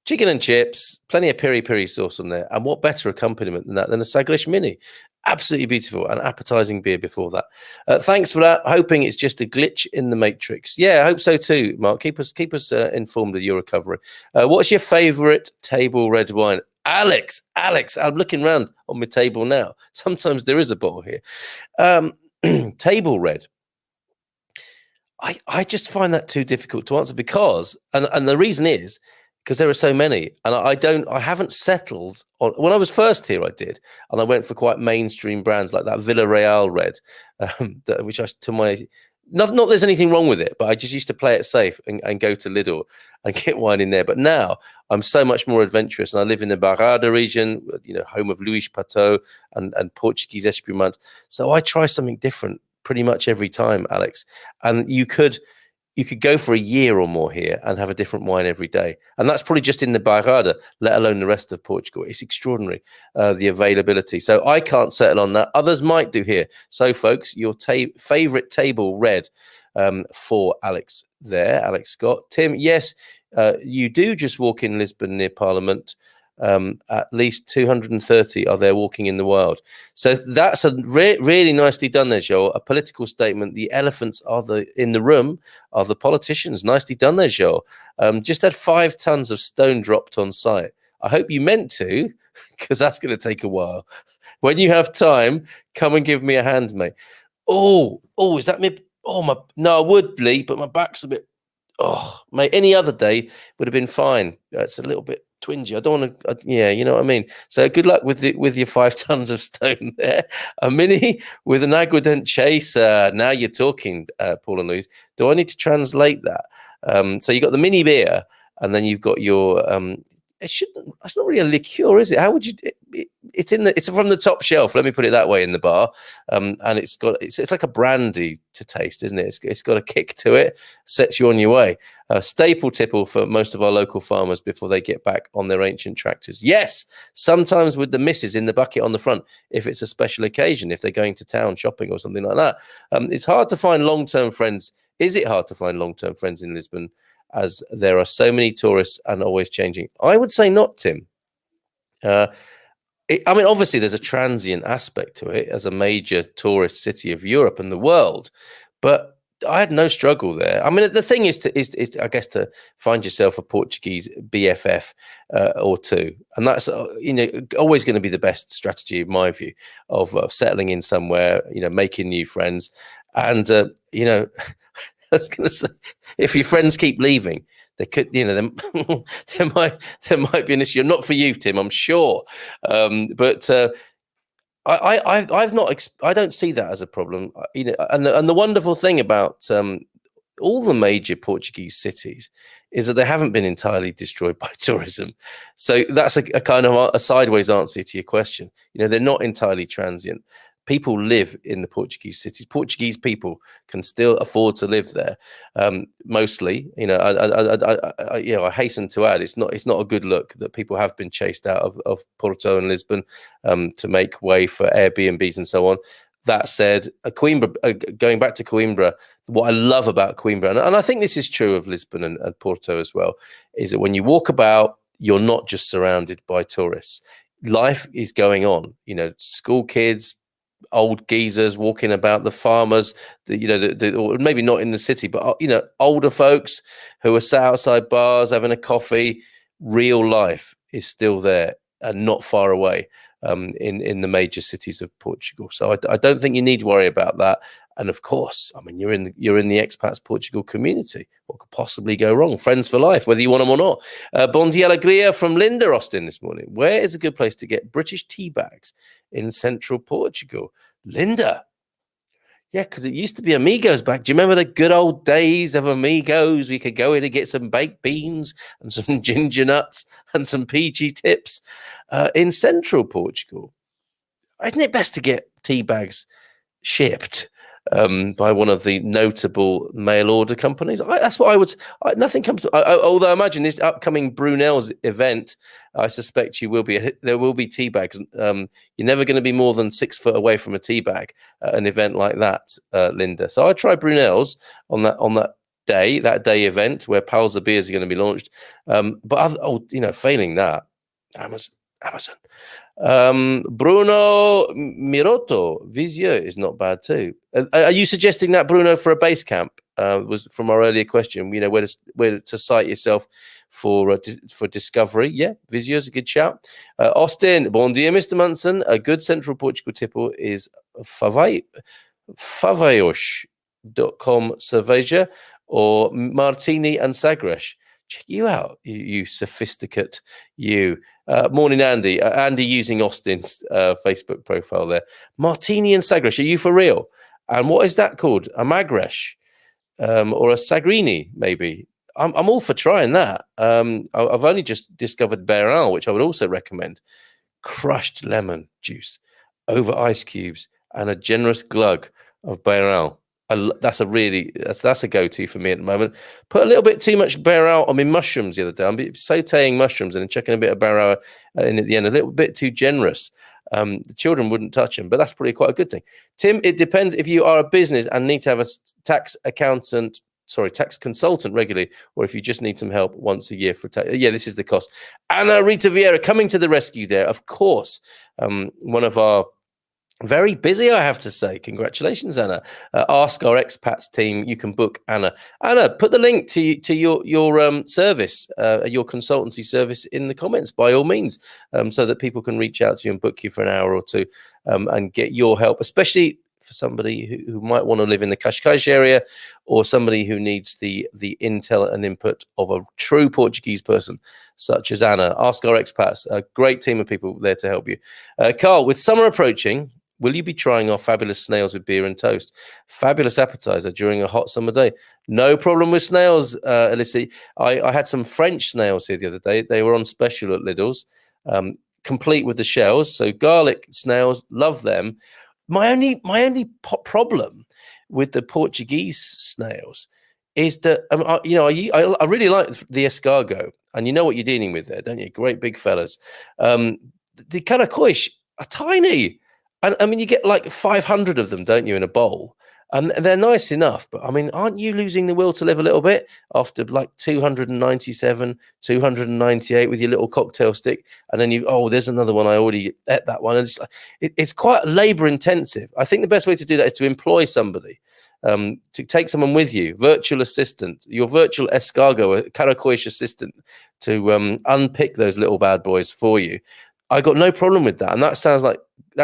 Chicken and chips, plenty of peri-peri sauce on there. And what better accompaniment than that than a Sagres mini? Absolutely beautiful, and appetizing beer before that. Thanks for that. Hoping it's just a glitch in the matrix. Yeah, I hope so too, Mark. Keep us informed of your recovery. What's your favorite table red wine? Alex, I'm looking around on my table now. Sometimes there is a bottle here. Table red. I just find that too difficult to answer because, and the reason is because there are so many, and I haven't settled on. When I was first here, I did, and I went for quite mainstream brands like that Villarreal red, which I to my not there's anything wrong with it, but I just used to play it safe and go to Lidl and get wine in there. But now I'm so much more adventurous, and I live in the Barrada region, home of Luís Pateau and Portuguese Espumante. So I try something different pretty much every time, Alex. And you could go for a year or more here and have a different wine every day. And that's probably just in the Bairrada, let alone the rest of Portugal. It's extraordinary, the availability. So I can't settle on that. Others might do here. So, folks, your favourite table red for Alex there, Alex Scott. Tim, yes, you do just walk in Lisbon near Parliament. At least 230 are there walking in the wild. So that's a really nicely done there, Joel. A political statement. The elephants in the room are the politicians. Nicely done there, Joel. Just had 5 tons of stone dropped on site. I hope you meant to, because that's going to take a while. When you have time, come and give me a hand, mate. Oh, is that me? No, I would, Lee, but my back's a bit. Oh, mate, any other day would have been fine. It's a little bit twingy. I don't want to. Yeah, you know what I mean. So good luck with your 5 tons of stone there. A mini with an aguardent chase. Now you're talking, Paul and Louise. Do I need to translate that? So you got the mini beer, and then you've got your. It's not really a liqueur, is it? How would you? It's from the top shelf. Let me put it that way in the bar, and it's like a brandy to taste, isn't it? It's got a kick to it, sets you on your way. Staple tipple for most of our local farmers before they get back on their ancient tractors. Yes, sometimes with the missus in the bucket on the front, if it's a special occasion, if they're going to town shopping or something like that. It's hard to find long-term friends. Is it hard to find long-term friends in Lisbon, as there are so many tourists and always changing? I would say not, Tim. Obviously, there's a transient aspect to it as a major tourist city of Europe and the world, but I had no struggle there. The thing is I guess to find yourself a Portuguese BFF or two, and that's always going to be the best strategy, in my view, of settling in somewhere, making new friends, and I was going to say, if your friends keep leaving, they could, there might be an issue. Not for you, Tim, I'm sure, but I don't see that as a problem. And the wonderful thing about all the major Portuguese cities is that they haven't been entirely destroyed by tourism. So that's a kind of a sideways answer to your question. They're not entirely transient. People live in the Portuguese cities. Portuguese people can still afford to live there. Mostly, I hasten to add, it's not a good look that people have been chased out of Porto and Lisbon to make way for Airbnbs and so on. That said, Coimbra, going back to Coimbra, what I love about Coimbra, and I think this is true of Lisbon and Porto as well, is that when you walk about, you're not just surrounded by tourists. Life is going on. School kids, old geezers walking about, the farmers, or maybe not in the city, but older folks who are sat outside bars having a coffee. Real life is still there and not far away in the major cities of Portugal. So I don't think you need to worry about that. And of course, you're in the Expats Portugal community. What could possibly go wrong? Friends for life, whether you want them or not. Bom dia alegria from Linda Austin this morning. Where is a good place to get British tea bags in central Portugal? Linda. Yeah, because it used to be Amigos back. Do you remember the good old days of Amigos? We could go in and get some baked beans and some ginger nuts and some PG tips in central Portugal. Isn't it best to get tea bags shipped by one of the notable mail order companies? That's what I would. Nothing comes to. Although I imagine this upcoming Brunel's event, I suspect there will be tea bags. You're never going to be more than 6 foot away from a tea bag at an event like that, Linda. So I try Brunel's on that day event where Pals of Beers are going to be launched. But failing that, Amazon. Bruno Miroto Visio is not bad too. Are you suggesting that, Bruno, for a base camp? Was from our earlier question. Where to site yourself for discovery. Yeah, Visio is a good shout. Austin, bon dia, Mr. Munson. A good central Portugal tipple is Favaios. cerveja, or Martini and Sagres. Check you out, you sophisticate you. Morning, Andy. Andy using Austin's Facebook profile there. Martini and Sagres, are you for real? And what is that called? A Magresh or a Sagrini, maybe? I'm all for trying that. I've only just discovered Beral, which I would also recommend. Crushed lemon juice over ice cubes and a generous glug of Beral. That's a go-to for me at the moment. Put a little bit too much Beral on my mushrooms the other day. I'm sauteing mushrooms and then chucking a bit of Beral in at the end. A little bit too generous. The children wouldn't touch them, but that's probably quite a good thing. Tim, it depends if you are a business and need to have a tax consultant regularly, or if you just need some help once a year for tax. Yeah, this is the cost. Anna Rita Vieira coming to the rescue there, of course. One of our very busy, I have to say. Congratulations, Anna. Ask our expats team. You can book Anna. Anna, put the link to your service, your consultancy service, in the comments by all means, so that people can reach out to you and book you for an hour or two and get your help, especially for somebody who might want to live in the Cascais area, or somebody who needs the intel and input of a true Portuguese person such as Anna. Ask our expats, a great team of people there to help you. Carl, with summer approaching, will you be trying our fabulous snails with beer and toast? Fabulous appetizer during a hot summer day. No problem with snails, Alyssa. I had some French snails here the other day. They were on special at Lidl's, complete with the shells. So garlic snails, love them. My only problem with the Portuguese snails is that I really like the escargot, and you know what you're dealing with there, don't you? Great big fellas. The caracóis are tiny. And I mean, you get like 500 of them, don't you, in a bowl? And they're nice enough. But I mean, aren't you losing the will to live a little bit after like 297, 298 with your little cocktail stick? And then there's another one. I already ate that one. And it's quite labor intensive. I think the best way to do that is to employ somebody, to take someone with you, virtual assistant, your virtual escargot, a caracóis assistant, to unpick those little bad boys for you. I got no problem with that. And that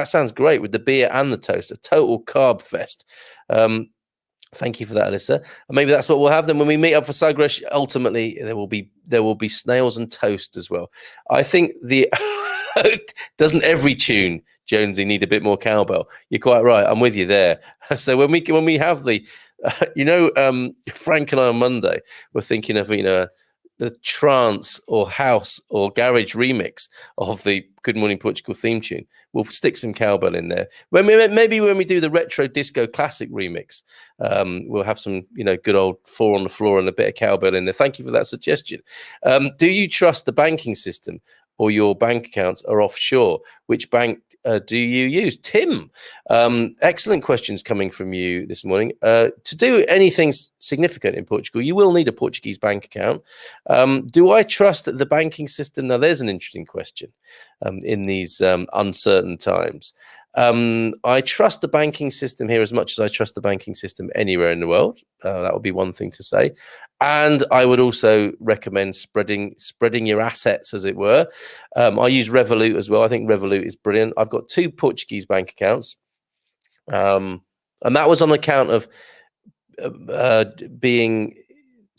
sounds great with the beer and the toast, a total carb fest. Thank you for that, Alyssa. And maybe that's what we'll have then when we meet up for Sagres. Ultimately, there will be snails and toast as well. I think doesn't every tune, Jonesy, need a bit more cowbell? You're quite right. I'm with you there. So when we have the, Frank and I on Monday were thinking of the trance or house or garage remix of the Good Morning Portugal theme tune. We'll stick some cowbell in there. Maybe when we do the retro disco classic remix, we'll have some, good old four on the floor and a bit of cowbell in there. Thank you for that suggestion. Do you trust the banking system, or your bank accounts are offshore? Which bank do you use? Tim, excellent questions coming from you this morning. To do anything significant in Portugal, you will need a Portuguese bank account. Do I trust the banking system? Now, there's an interesting question in these uncertain times. I trust the banking system here as much as I trust the banking system anywhere in the world. That would be one thing to say. And I would also recommend spreading your assets, as it were. I use Revolut as well. I think Revolut is brilliant. I've got 2 Portuguese bank accounts. And that was on account of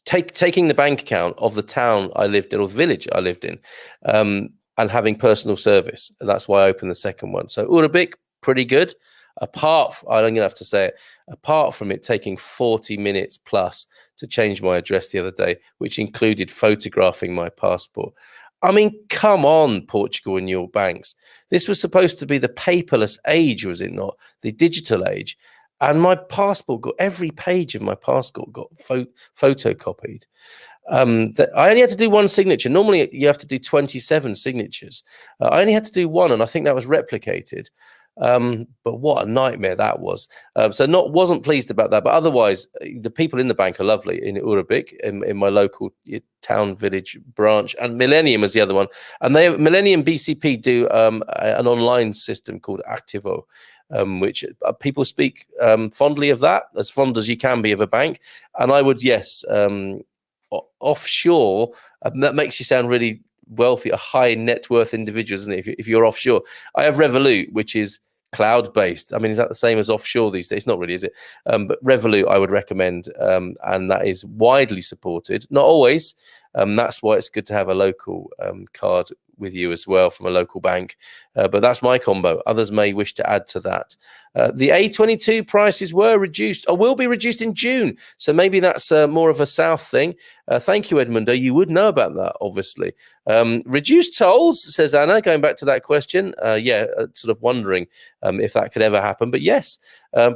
taking the bank account of the town I lived in, or the village I lived in, and having personal service. And that's why I opened the second one. So Urabic, pretty good. I'm going to have to say it, apart from it taking 40 minutes plus to change my address the other day, which included photographing my passport. I mean, come on, Portugal and your banks. This was supposed to be the paperless age, was it not? The digital age. And my passport every page of my passport got photocopied. I only had to do one signature. Normally, you have to do 27 signatures. I only had to do one, and I think that was replicated. But what a nightmare that was. Wasn't pleased about that. But otherwise, the people in the bank are lovely in Urabic, in my local town village branch, and Millennium is the other one. And Millennium BCP do an online system called Activo, which people speak fondly of that, as fond as you can be of a bank. And I would, offshore, that makes you sound really wealthy, a high net worth individual, isn't it? If you're offshore. I have Revolut, which is cloud-based. I mean, is that the same as offshore these days? Not really, is it? But Revolut, I would recommend, and that is widely supported. Not always. That's why it's good to have a local card with you as well from a local bank. But that's my combo. Others may wish to add to that. The A22 prices were reduced, or will be reduced in June. So maybe that's more of a South thing. Thank you, Edmundo. You would know about that, obviously. Reduced tolls, says Anna, going back to that question. Sort of wondering if that could ever happen. But yes,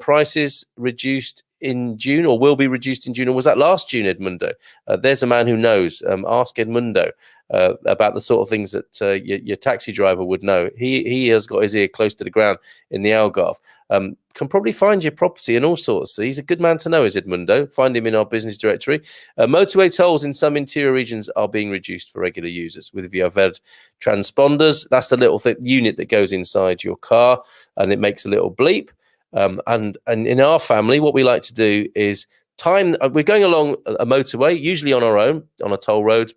prices reduced in June, or will be reduced in June, or was that last June, Edmundo? There's a man who knows. Ask Edmundo about the sort of things that your taxi driver would know. He has got his ear close to the ground in the Algarve. Can probably find your property and all sorts. So he's a good man to know, is Edmundo. Find him in our business directory. Motorway tolls in some interior regions are being reduced for regular users with Via Verde transponders. That's the little unit that goes inside your car, and it makes a little bleep. And in our family, what we like to do is we're going along a motorway, usually on our own, on a toll road,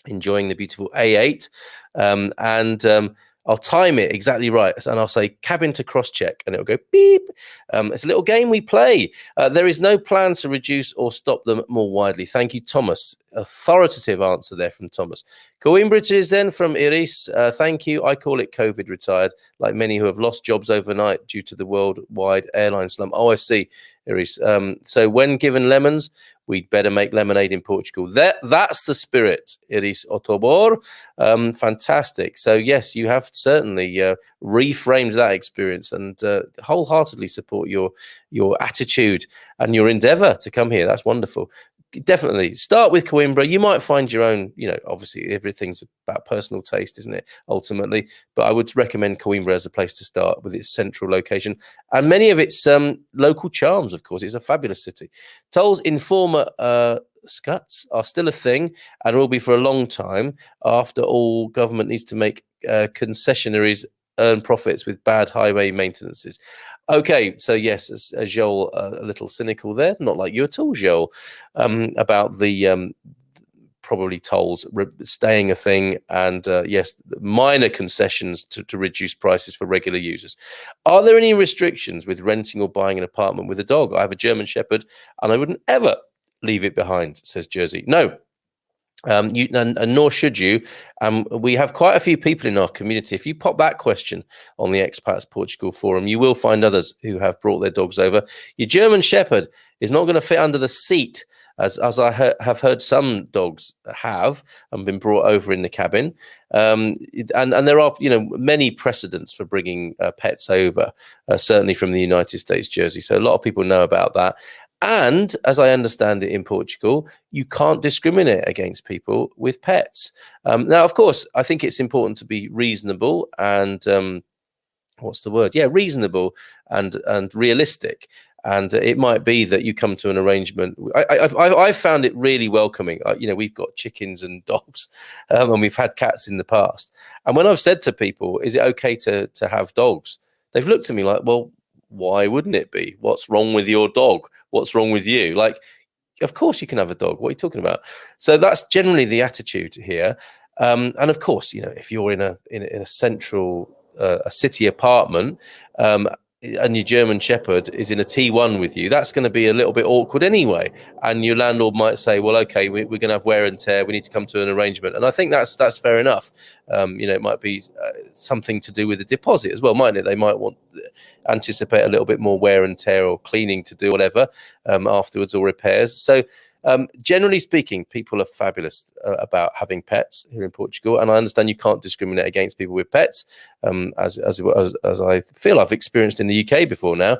enjoying the beautiful A8, and I'll time it exactly right, and I'll say cabin to cross-check, and it'll go beep. It's a little game we play. There is no plan to reduce or stop them more widely. Thank you, Thomas. Authoritative answer there from Thomas. Coimbridge then from Iris. Thank you. I call it COVID retired, like many who have lost jobs overnight due to the worldwide airline slump. Oh, I see, Iris. So when given lemons, we'd better make lemonade in Portugal. That's the spirit, Iris Otobor. Fantastic. So, yes, you have certainly reframed that experience, and wholeheartedly support your attitude and your endeavour to come here. That's wonderful. Definitely start with Coimbra. You might find your own, obviously everything's about personal taste, isn't it, ultimately? But I would recommend Coimbra as a place to start, with its central location and many of its local charms, of course. It's a fabulous city. Tolls in former scuts are still a thing and will be for a long time. After all, government needs to make concessionaries earn profits with bad highway maintenances. Okay, so yes, as Joel, a little cynical there, not like you at all, Joel, about the probably tolls staying a thing, and yes, minor concessions to reduce prices for regular users. Are there any restrictions with renting or buying an apartment with a dog? I have a German Shepherd, and I wouldn't ever leave it behind, says Jersey. No. And nor should you. We have quite a few people in our community. If you pop that question on the Expats Portugal forum, you will find others who have brought their dogs over. Your German Shepherd is not going to fit under the seat, as I have heard some dogs have and been brought over in the cabin. And there are many precedents for bringing pets over, certainly from the United States, Jersey. So a lot of people know about that. And as I understand it in Portugal, you can't discriminate against people with pets. Now, of course, I think it's important to be reasonable and reasonable and realistic. And it might be that you come to an arrangement. I've found it really welcoming. We've got chickens and dogs, and we've had cats in the past. And when I've said to people, "Is it okay to have dogs?" They've looked at me like, "Well, why wouldn't it be? What's wrong with your dog? What's wrong with you?" Like, of course you can have a dog. What are you talking about? So that's generally the attitude here. And of course, if you're in a central a city apartment, and your German Shepherd is in a T1 with you, that's going to be a little bit awkward anyway. And your landlord might say, well, okay, we're going to have wear and tear. We need to come to an arrangement. And I think that's fair enough. It might be something to do with the deposit as well, mightn't it? They might anticipate a little bit more wear and tear or cleaning to do, whatever, afterwards, or repairs. So generally speaking, people are fabulous about having pets here in Portugal, and I understand you can't discriminate against people with pets, as I feel I've experienced in the UK before now.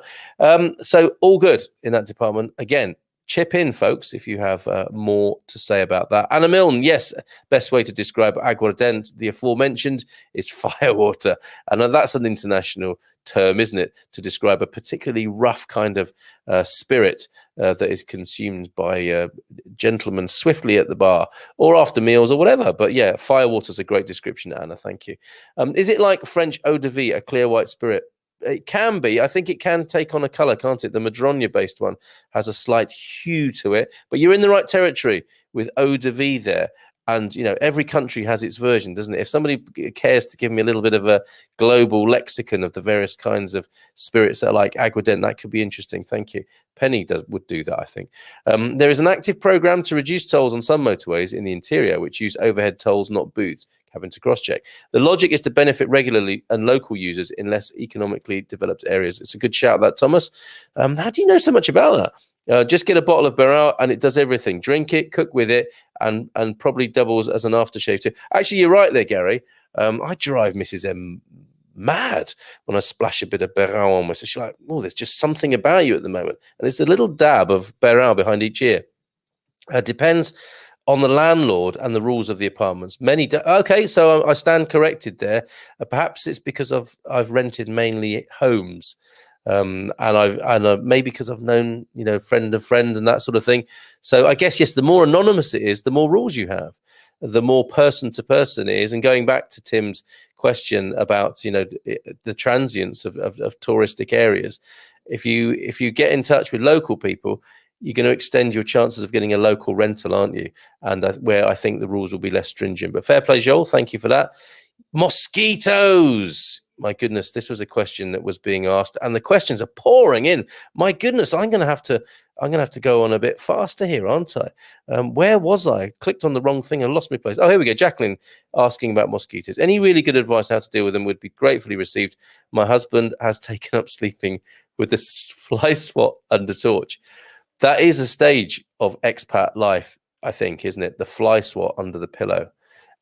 So all good in that department. Again, chip in, folks, if you have more to say about that. Anna Milne, yes, best way to describe aguardente, the aforementioned, is firewater. And that's an international term, isn't it, to describe a particularly rough kind of spirit that is consumed by gentlemen swiftly at the bar or after meals or whatever. But yeah, firewater is a great description, Anna. Thank you. Is it like French eau de vie, a clear white spirit? It can be. I think it can take on a colour, can't it? The Madroña-based one has a slight hue to it, but you're in the right territory with eau de vie there. And, every country has its version, doesn't it? If somebody cares to give me a little bit of a global lexicon of the various kinds of spirits that are like aguardent, that could be interesting. Thank you. Penny would do that, I think. There is an active program to reduce tolls on some motorways in the interior, which use overhead tolls, not booths. Having to cross-check. The logic is to benefit regularly and local users in less economically developed areas. It's a good shout, that, Thomas. How do you know so much about that? Just get a bottle of Beryl and it does everything. Drink it, cook with it, and probably doubles as an aftershave too. Actually, you're right there, Gary. I drive Mrs. M mad when I splash a bit of Beryl on myself. She's like, oh, there's just something about you at the moment. And it's the little dab of Beryl behind each ear. Depends on the landlord and the rules of the apartments. Okay, so I stand corrected there. Perhaps it's because I've rented mainly homes, and maybe because I've known friend of friend and that sort of thing. So I guess yes, the more anonymous it is, the more rules you have, the more person to person it is. And going back to Tim's question about the transience of touristic areas, if you get in touch with local people, you're going to extend your chances of getting a local rental, aren't you? And where I think the rules will be less stringent. But fair play, Joel. Thank you for that. Mosquitoes. My goodness, this was a question that was being asked, and the questions are pouring in. My goodness, I'm going to have to go on a bit faster here, aren't I? Where was I? Clicked on the wrong thing and lost my place. Oh, here we go. Jacqueline asking about mosquitoes. Any really good advice on how to deal with them would be gratefully received. My husband has taken up sleeping with the fly swat under torch. That is a stage of expat life, I think, isn't it? The fly swat under the pillow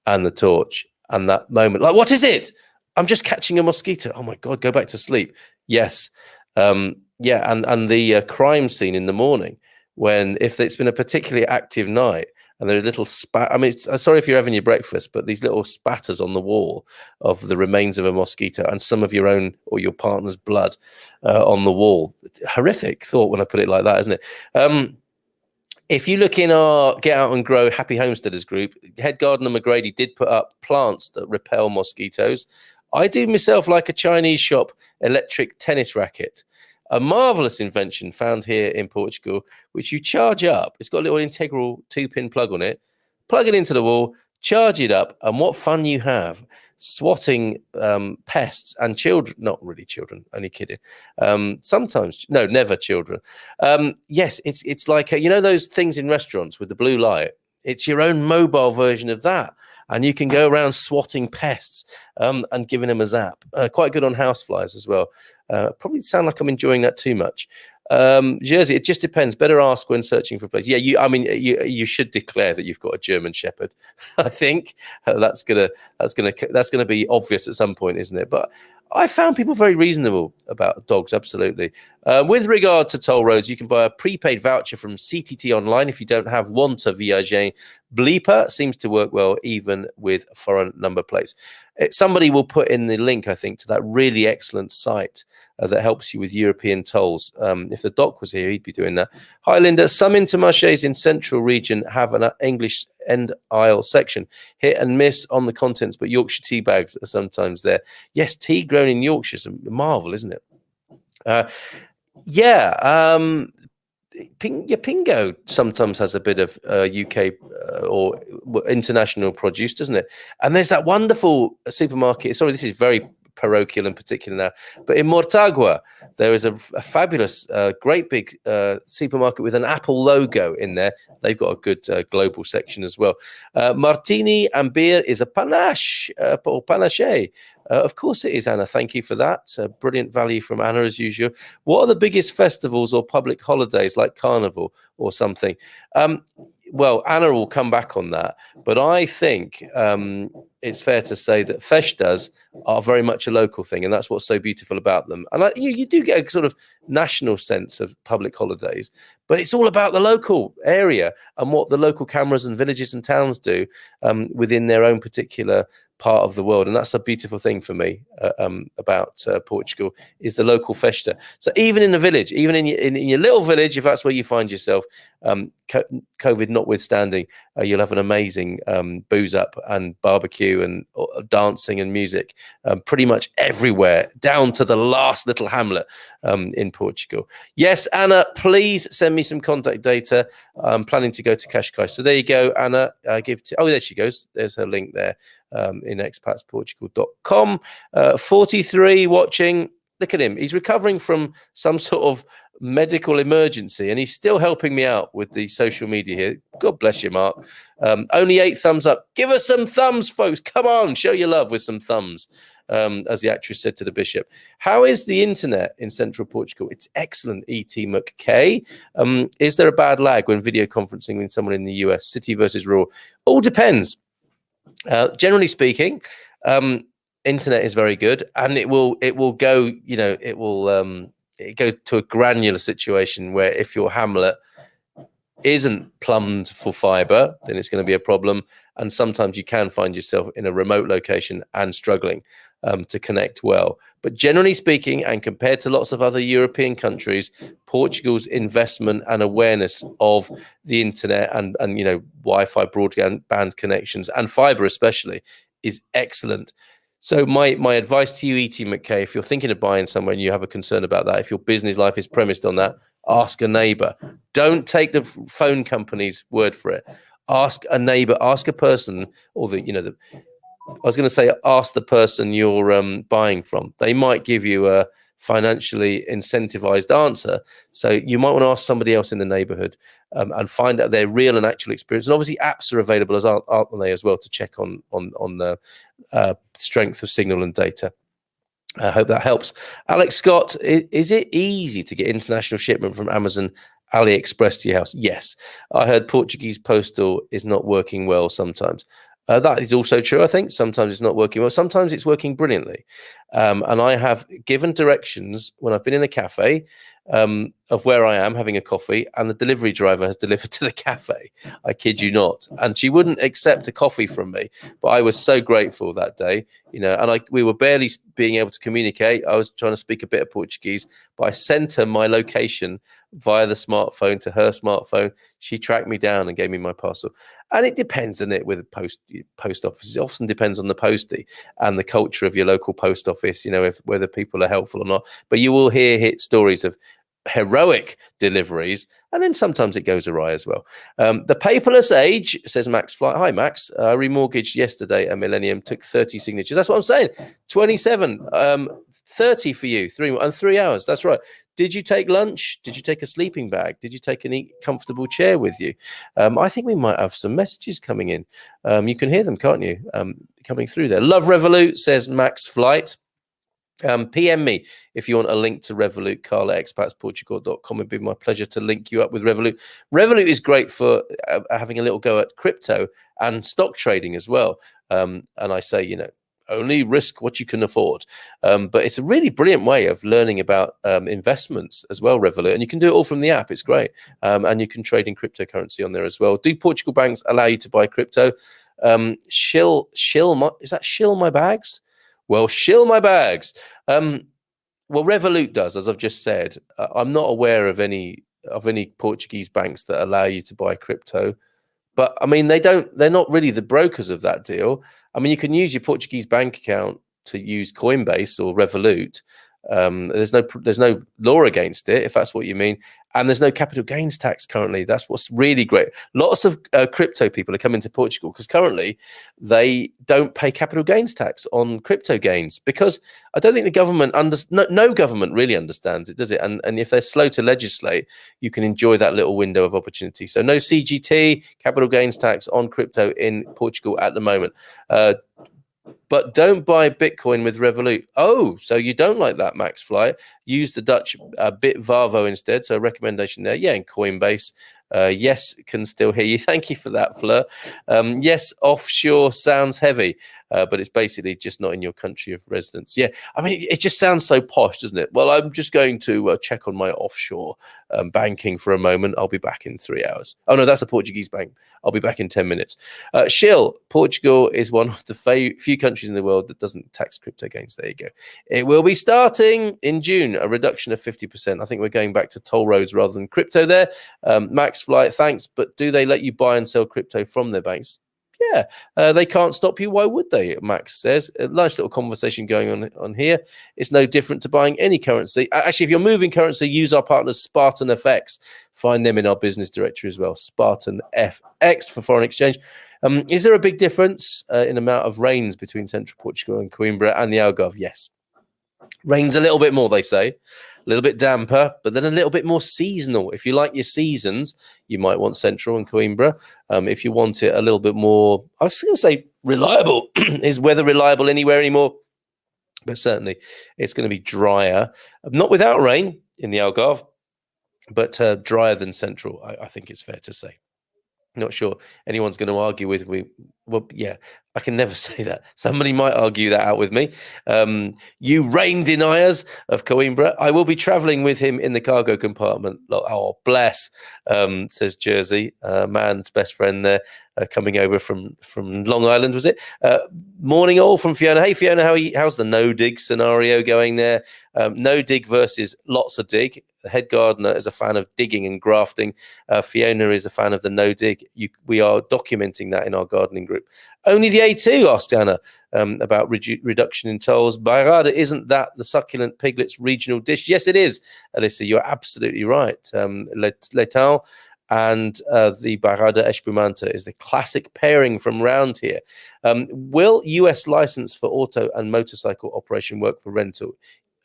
and the torch and that moment. Like, what is it? I'm just catching a mosquito. Oh, my God, go back to sleep. Yes. And the crime scene in the morning when, if it's been a particularly active night and there are little sorry if you're having your breakfast, but these little spatters on the wall of the remains of a mosquito and some of your own or your partner's blood on the wall. Horrific thought when I put it like that, isn't it? If you look in our Get Out and Grow Happy Homesteaders group, head gardener McGrady did put up plants that repel mosquitoes. I do myself like a Chinese shop electric tennis racket. A marvelous invention found here in Portugal, which you charge up. It's got a little integral 2-pin plug on it. Plug it into the wall, charge it up, and what fun you have swatting pests and children. Not really children, only kidding. Sometimes, no, never children. Yes, it's like, those things in restaurants with the blue light. It's your own mobile version of that. And you can go around swatting pests and giving them a zap. Quite good on houseflies as well. Probably sound like I'm enjoying that too much. Jersey, it just depends. Better ask when searching for a place. Yeah, you should declare that you've got a German Shepherd. I think that's gonna be obvious at some point, isn't it? But I found people very reasonable about dogs. Absolutely. With regard to toll roads, you can buy a prepaid voucher from CTT online if you don't have Want a Viager. Bleeper seems to work well even with foreign number plates. Somebody will put in the link, I think, to that really excellent site that helps you with European tolls. If the doc was here, he'd be doing that. Hi, Linda. Some Intermarchés in Central Region have an English end aisle section. Hit and miss on the contents, but Yorkshire tea bags are sometimes there. Yes, tea grown in Yorkshire is a marvel, isn't it? Pingo sometimes has a bit of UK or international produce, doesn't it? And there's that wonderful supermarket. Sorry, this is very parochial and particular now, but in Mortágua there is a fabulous, great big supermarket with an Apple logo in there. They've got a good global section as well. Martini and beer is a panache or panache. Of course it is, Anna. Thank you for that. Brilliant value from Anna as usual. What are the biggest festivals or public holidays like Carnival or something? Well, Anna will come back on that, but I think it's fair to say that festas are very much a local thing, and that's what's so beautiful about them. And you do get a sort of national sense of public holidays, but it's all about the local area and what the local cameras and villages and towns do within their own particular part of the world. And that's a beautiful thing for me about Portugal, is the local festa. So even in a village, even in your little village, if that's where you find yourself, COVID notwithstanding, you'll have an amazing booze up and barbecue and dancing and music pretty much everywhere, down to the last little hamlet in Portugal. Yes, Anna, please send me some contact data. I'm planning to go to Cascais. So there you go, Anna. There she goes. There's her link there in expatsportugal.com. 43 watching. Look at him. He's recovering from some sort of medical emergency, and he's still helping me out with the social media here. God bless you, Mark. Only 8 thumbs up. Give us some thumbs, folks. Come on, show your love with some thumbs. As the actress said to the bishop. How is the internet in central Portugal? It's excellent, E.T. McKay. Is there a bad lag when video conferencing with someone in the US? City versus rural? All depends. Generally speaking, internet is very good, and it will go, it goes to a granular situation where if your hamlet isn't plumbed for fiber, then it's going to be a problem. And sometimes you can find yourself in a remote location and struggling to connect well. But generally speaking, and compared to lots of other European countries, Portugal's investment and awareness of the internet and Wi-Fi broadband connections and fiber especially is excellent. So my advice to you, E.T. McKay, if you're thinking of buying somewhere and you have a concern about that, if your business life is premised on that, ask a neighbor. Don't take the phone company's word for it. Ask a neighbor, ask a person, or ask the person you're buying from. They might give you a financially incentivized answer. So you might want to ask somebody else in the neighborhood and find out their real and actual experience. And obviously apps are available, aren't they, as well, to check on the strength of signal and data. I hope that helps. Alex Scott, is it easy to get international shipment from Amazon AliExpress to your house? Yes. I heard Portuguese postal is not working well sometimes. That is also true, I think. Sometimes it's not working well. Sometimes it's working brilliantly. And I have given directions when I've been in a cafe of where I am having a coffee, and the delivery driver has delivered to the cafe. I kid you not. And she wouldn't accept a coffee from me, but I was so grateful that day, and we were barely being able to communicate. I was trying to speak a bit of Portuguese, but I sent her my location via the smartphone to her smartphone. She tracked me down and gave me my parcel. And it depends, doesn't it, with post offices. It often depends on the postie and the culture of your local post office, whether people are helpful or not. But you will hear hit stories of heroic deliveries, and then sometimes it goes awry as well. The paperless age, says Max Flight. Hi, Max. I remortgaged yesterday a Millennium, took 30 signatures. That's what I'm saying. 27, 30 for you, 3 hours. That's right. Did you take lunch? Did you take a sleeping bag? Did you take a comfortable chair with you? I think we might have some messages coming in. You can hear them, can't you? Coming through there. Love Revolut, says Max Flight. PM me if you want a link to Revolut, Carl at expatsportugal.com. It'd be my pleasure to link you up with Revolut. Revolut is great for having a little go at crypto and stock trading as well. And I say, only risk what you can afford. But it's a really brilliant way of learning about investments as well, Revolut. And you can do it all from the app. It's great. And you can trade in cryptocurrency on there as well. Do Portugal banks allow you to buy crypto? Shill my bags? Well, shill my bags. Well, Revolut does, as I've just said. I'm not aware of any Portuguese banks that allow you to buy crypto. But I mean, they're not really the brokers of that deal. I mean, you can use your Portuguese bank account to use Coinbase or Revolut. There's no law against it, if that's what you mean. And there's no capital gains tax currently. That's what's really great. Lots of crypto people are coming to Portugal because currently they don't pay capital gains tax on crypto gains, because I don't think the government no government really understands it, does it? And if they're slow to legislate, you can enjoy that little window of opportunity. So no CGT, capital gains tax on crypto in Portugal at the moment. But don't buy Bitcoin with Revolut. Oh, so you don't like that, Max Flight. Use the Dutch Bitvavo instead. So a recommendation there. Yeah, and Coinbase. Yes, can still hear you. Thank you for that, Fleur. Yes, offshore sounds heavy, but it's basically just not in your country of residence. Yeah, I mean, it just sounds so posh, doesn't it? Well, I'm just going to check on my offshore banking for a moment. I'll be back in 3 hours. Oh, no, that's a Portuguese bank. I'll be back in 10 minutes. Shill, Portugal is one of the few countries in the world that doesn't tax crypto gains. There you go. It will be starting in June, a reduction of 50%. I think we're going back to toll roads rather than crypto there. Max Flight, thanks. But do they let you buy and sell crypto from their banks? Yeah, they can't stop you. Why would they? Max says. A nice little conversation going on here. It's no different to buying any currency. Actually, if you're moving currency, use our partners Spartan FX. Find them in our business directory as well. Spartan FX for foreign exchange. Is there a big difference in amount of rains between central Portugal and Coimbra and the Algarve? Yes. Rains a little bit more, they say. A little bit damper, but then a little bit more seasonal. If you like your seasons, you might want Central and Coimbra. If you want it a little bit more, I was going to say reliable. Is weather reliable anywhere anymore? But certainly it's going to be drier. Not without rain in the Algarve, but drier than Central, I think it's fair to say. Not sure anyone's going to argue with me. Well, yeah, I can never say that. Somebody might argue that out with me. You rain deniers of Coimbra. I will be traveling with him in the cargo compartment. Oh, bless, says Jersey. Man's best friend there, coming over from Long Island, was it? Morning all from Fiona. Hey, Fiona, how's the no-dig scenario going there? No-dig versus lots of dig. The head gardener is a fan of digging and grafting. Fiona is a fan of the no-dig. We are documenting that in our gardening group. Only the A2, asked Anna about reduction in tolls. Bairrada, isn't that the succulent piglets regional dish? Yes, it is, Alyssa. You're absolutely right. Leitão and the Bairrada Espumanta is the classic pairing from round here. Will US license for auto and motorcycle operation work for rental?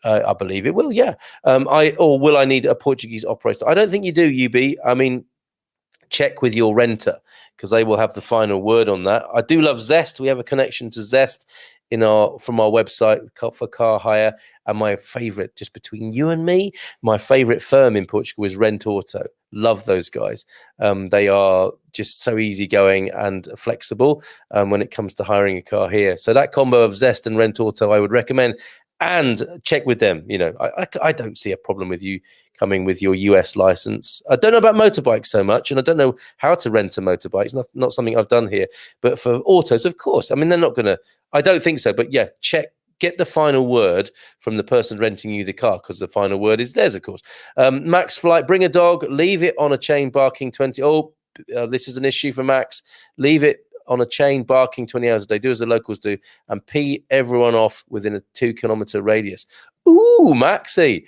I believe it will, yeah. Or will I need a Portuguese operator? I don't think you do, UB. I mean, check with your renter because they will have the final word on that. I do love Zest. We have a connection to Zest from our website for car hire. And my favorite, just between you and me, my favorite firm in Portugal is Rent Auto. Love those guys. They are just so easygoing and flexible when it comes to hiring a car here. So that combo of Zest and Rent Auto, I would recommend. And check with them. You know, I don't see a problem with you coming with your US license. I don't know about motorbikes so much, and I don't know how to rent a motorbike. It's not something I've done here. But for autos, of course. I mean, they're not going to. I don't think so. But yeah, check. Get the final word from the person renting you the car because the final word is theirs, of course. Max Flight, bring a dog, leave it on a chain barking 20. Oh, this is an issue for Max. Leave it on a chain barking 20 hours a day. Do as the locals do and pee everyone off within a 2-kilometer radius. Ooh, Maxi.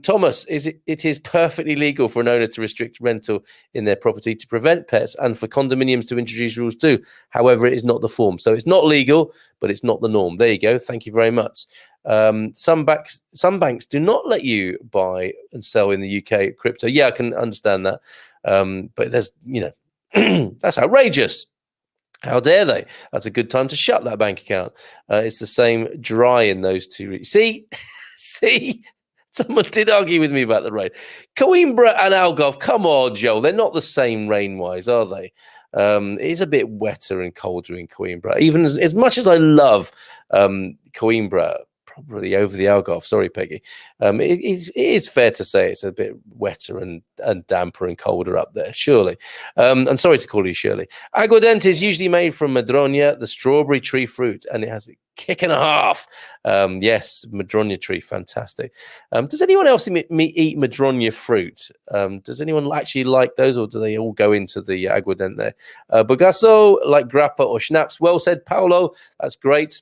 Thomas, it is perfectly legal for an owner to restrict rental in their property to prevent pets and for condominiums to introduce rules too. However, it is not the form. So it's not legal, but it's not the norm. There you go. Thank you very much. Some banks do not let you buy and sell in the UK crypto. Yeah, I can understand that. But there's, that's outrageous. How dare they? That's a good time to shut that bank account. It's the same dry in those two. See, someone did argue with me about the rain. Coimbra and Algarve, come on, Joel. They're not the same rain-wise, are they? It is a bit wetter and colder in Coimbra. Even as much as I love Coimbra, probably over the Algarve. Sorry, Peggy. It is fair to say it's a bit wetter and damper and colder up there, surely. And sorry to call you Shirley. Aguardente is usually made from madroña, the strawberry tree fruit, and it has a kick and a half. Yes, madroña tree, fantastic. Does anyone else eat madroña fruit? Does anyone actually like those, or do they all go into the aguardente? Bagasso, like grappa or schnapps. Well said, Paolo. That's great.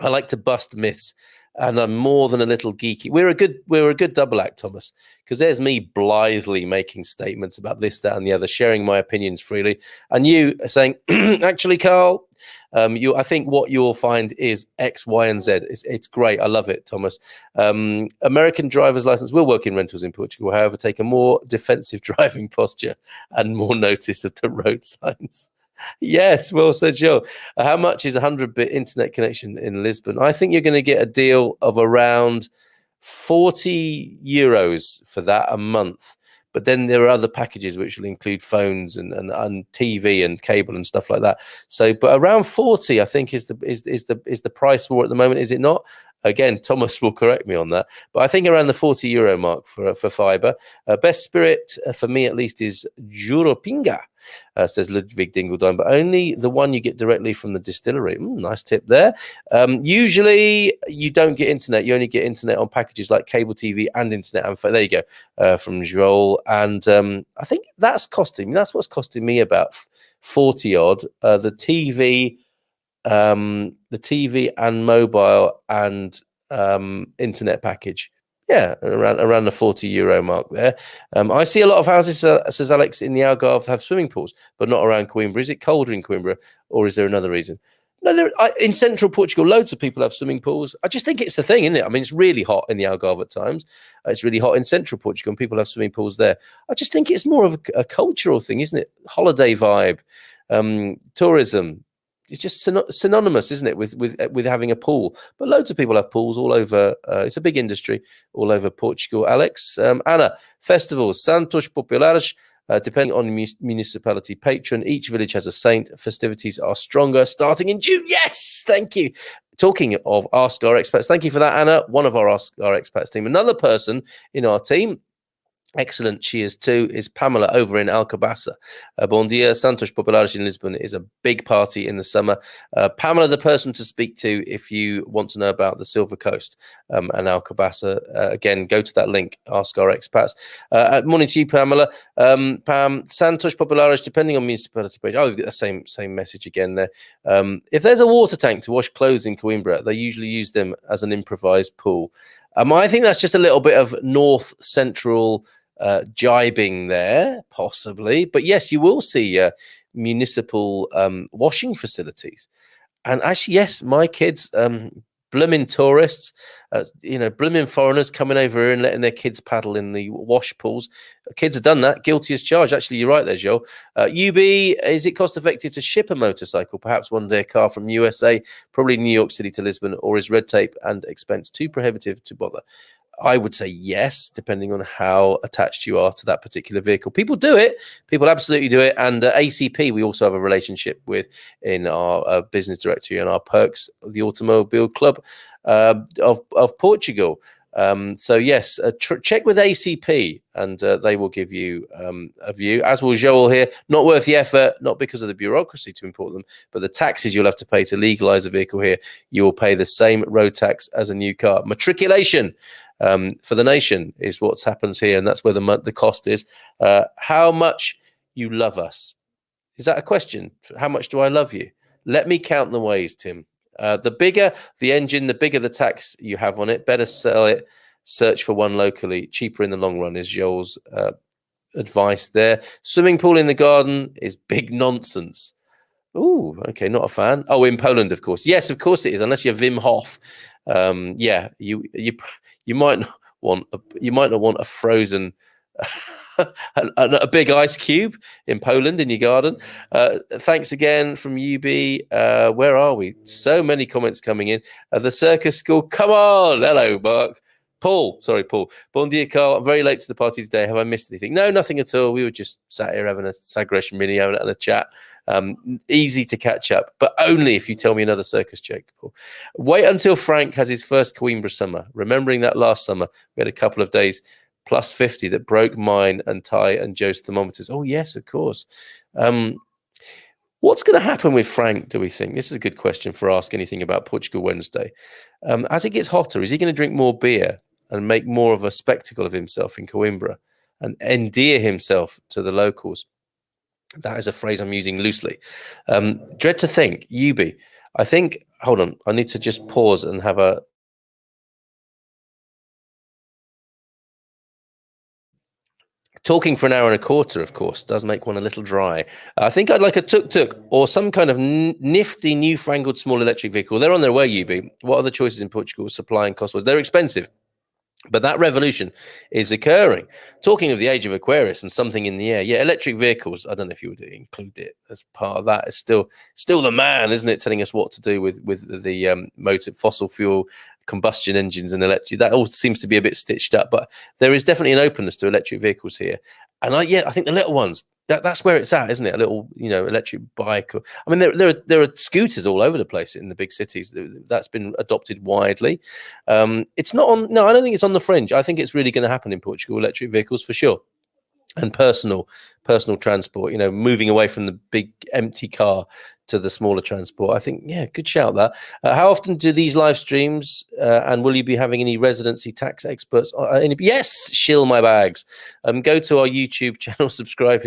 I like to bust myths, and I'm more than a little geeky. We're a good double act, Thomas, because there's me blithely making statements about this, that, and the other, sharing my opinions freely, and you are saying, actually, Carl, I think what you'll find is X, Y, and Z. It's great. I love it, Thomas. American driver's license will work in rentals in Portugal, however, take a more defensive driving posture and more notice of the road signs. Yes, well said, Joe. How much is a 100-bit internet connection in Lisbon? I think you're going to get a deal of around €40 for that a month. But then there are other packages which will include phones and TV and cable and stuff like that. So, but around 40, I think, is the price war at the moment. Is it not? Again, Thomas will correct me on that. But I think around the €40 mark for fibre. Best spirit for me, at least, is Jurupinga, says Ludwig Dingledine, but only the one you get directly from the distillery. Nice tip there. Usually, you don't get internet. You only get internet on packages like cable TV and internet. And there you go, from Joel. And I think that's what's costing me about 40 odd. The TV and mobile and internet package. Yeah, around the €40 mark there. I see a lot of houses, says Alex, in the Algarve have swimming pools, but not around Coimbra. Is it colder in Coimbra, or is there another reason? No, in central Portugal, loads of people have swimming pools. I just think it's the thing, isn't it? I mean, it's really hot in the Algarve at times. It's really hot in central Portugal, and people have swimming pools there. I just think it's more of a cultural thing, isn't it? Holiday vibe, tourism. It's just synonymous, isn't it, with having a pool? But loads of people have pools all over. It's a big industry all over Portugal. Alex, Anna, festivals, Santos Populares. Depending on the municipality patron, each village has a saint. Festivities are stronger starting in June. Yes, thank you. Talking of Ask Our Expats, thank you for that, Anna. One of our Ask Our Expats team. Another person in our team, excellent, she is too, is Pamela over in Alcobaça. Bom dia, Santos Populares in Lisbon is a big party in the summer. Pamela, the person to speak to if you want to know about the Silver Coast and Alcobaça. Again, go to that link, Ask Our Expats. Morning to you, Pamela. Pam, Santos Populares, depending on municipality page. Oh, the same message again there. If there's a water tank to wash clothes in Coimbra, they usually use them as an improvised pool. I think that's just a little bit of north central jibing there, possibly. But yes, you will see municipal washing facilities. And actually, yes, my kids, blooming tourists, blooming foreigners coming over here and letting their kids paddle in the wash pools. Kids have done that, guilty as charged. Actually, you're right there, Joel. UB, is it cost effective to ship a motorcycle, perhaps one day a car from USA, probably New York City to Lisbon, or is red tape and expense too prohibitive to bother? I would say yes, depending on how attached you are to that particular vehicle. People do it. People absolutely do it. And ACP, we also have a relationship with in our business directory and our perks, the Automobile Club of Portugal. So yes, check with ACP and they will give you a view, as will Joel here. Not worth the effort, not because of the bureaucracy to import them, but the taxes you'll have to pay to legalize a vehicle here. You will pay the same road tax as a new car. Matriculation for the nation is what happens here, and that's where the cost is. How much you love us. Is that a question? How much do I love you? Let me count the ways, Tim. The bigger the engine, the bigger the tax you have on it. Better sell it. Search for one locally. Cheaper in the long run is Joel's advice there. Swimming pool in the garden is big nonsense. Oh, okay, not a fan. Oh, in Poland, of course. Yes, of course it is. Unless you're Wim Hof. Yeah, you might not want a frozen a big ice cube in Poland in your garden. Thanks again from UB. Where are we? So many comments coming in. The circus school. Come on. Hello, Mark. Paul. Bon dia, Carl. I'm very late to the party today. Have I missed anything? No, nothing at all. We were just sat here having a Sagresh mini, having a chat. Easy to catch up, but only if you tell me another circus joke, Paul. Wait until Frank has his first Coimbra summer. Remembering that last summer, we had a couple of days plus 50 that broke mine and Ty and Joe's thermometers. Oh, yes, of course. What's going to happen with Frank, do we think? This is a good question for Ask Anything About Portugal Wednesday. As it gets hotter, is he going to drink more beer and make more of a spectacle of himself in Coimbra and endear himself to the locals? That is a phrase I'm using loosely. Dread to think, UB. I think, hold on, I need to just pause and have a... Talking for an hour and a quarter, of course, does make one a little dry. I think I'd like a tuk-tuk or some kind of nifty, newfangled small electric vehicle. They're on their way, UB. What are the choices in Portugal? Supply and cost-wise? They're expensive. But that revolution is occurring. Talking of the age of Aquarius and something in the air, yeah, electric vehicles. I don't know if you would include it as part of that. It's still the man, isn't it, telling us what to do with the motor, fossil fuel combustion engines and electric. That all seems to be a bit stitched up, but there is definitely an openness to electric vehicles here. And I think the little ones. That's where it's at, isn't it? A little, electric bike. I mean, there are scooters all over the place in the big cities. That's been adopted widely. It's not on. No, I don't think it's on the fringe. I think it's really going to happen in Portugal. Electric vehicles for sure, and personal transport. Moving away from the big empty car to the smaller transport. I think, yeah, good shout that. How often do these live streams, and will you be having any residency tax experts? Yes, shill my bags. Go to our YouTube channel, subscribe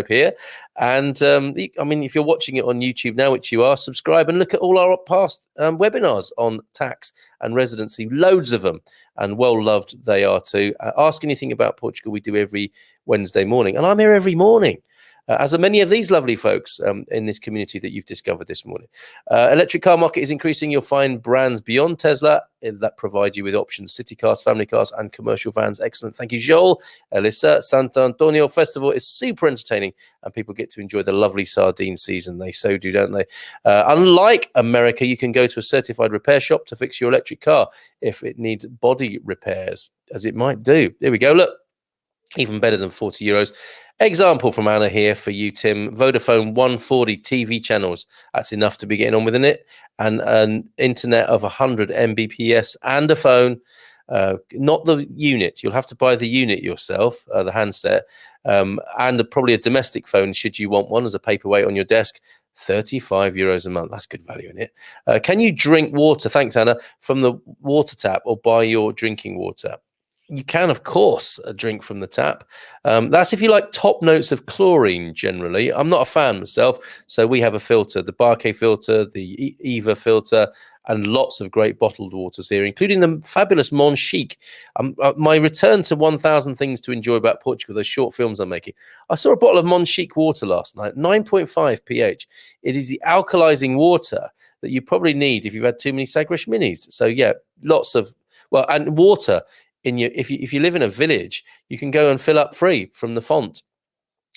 here. And I mean, if you're watching it on YouTube now, which you are, subscribe and look at all our past webinars on tax and residency, loads of them, and well loved they are too. Ask anything about Portugal, we do every Wednesday morning, and I'm here every morning. As are many of these lovely folks in this community that you've discovered this morning. Electric car market is increasing. You'll find brands beyond Tesla that provide you with options: city cars, family cars, and commercial vans. Excellent. Thank you, Joel. Elisa, Santo Antonio Festival is super entertaining, and people get to enjoy the lovely sardine season. They so do, don't they? Unlike America, you can go to a certified repair shop to fix your electric car if it needs body repairs, as it might do. There we go. Look, even better than €40. Example from Anna here for you, Tim. Vodafone 140 TV channels. That's enough to be getting on with, isn't it? And an internet of 100 Mbps and a phone. Not the unit. You'll have to buy the unit yourself, the handset, and probably a domestic phone should you want one as a paperweight on your desk. €35 a month. That's good value, isn't it? Can you drink water? Thanks, Anna. From the water tap or buy your drinking water? You can, of course, drink from the tap. That's if you like top notes of chlorine, generally. I'm not a fan myself, so we have a filter, the Barquet filter, the Eva filter, and lots of great bottled waters here, including the fabulous Mon Chic. My return to 1,000 things to enjoy about Portugal, those short films I'm making. I saw a bottle of Mon Chic water last night, 9.5 pH. It is the alkalizing water that you probably need if you've had too many Sagres minis. So, yeah, lots of, well, and water. If you live in a village, you can go and fill up free from the font.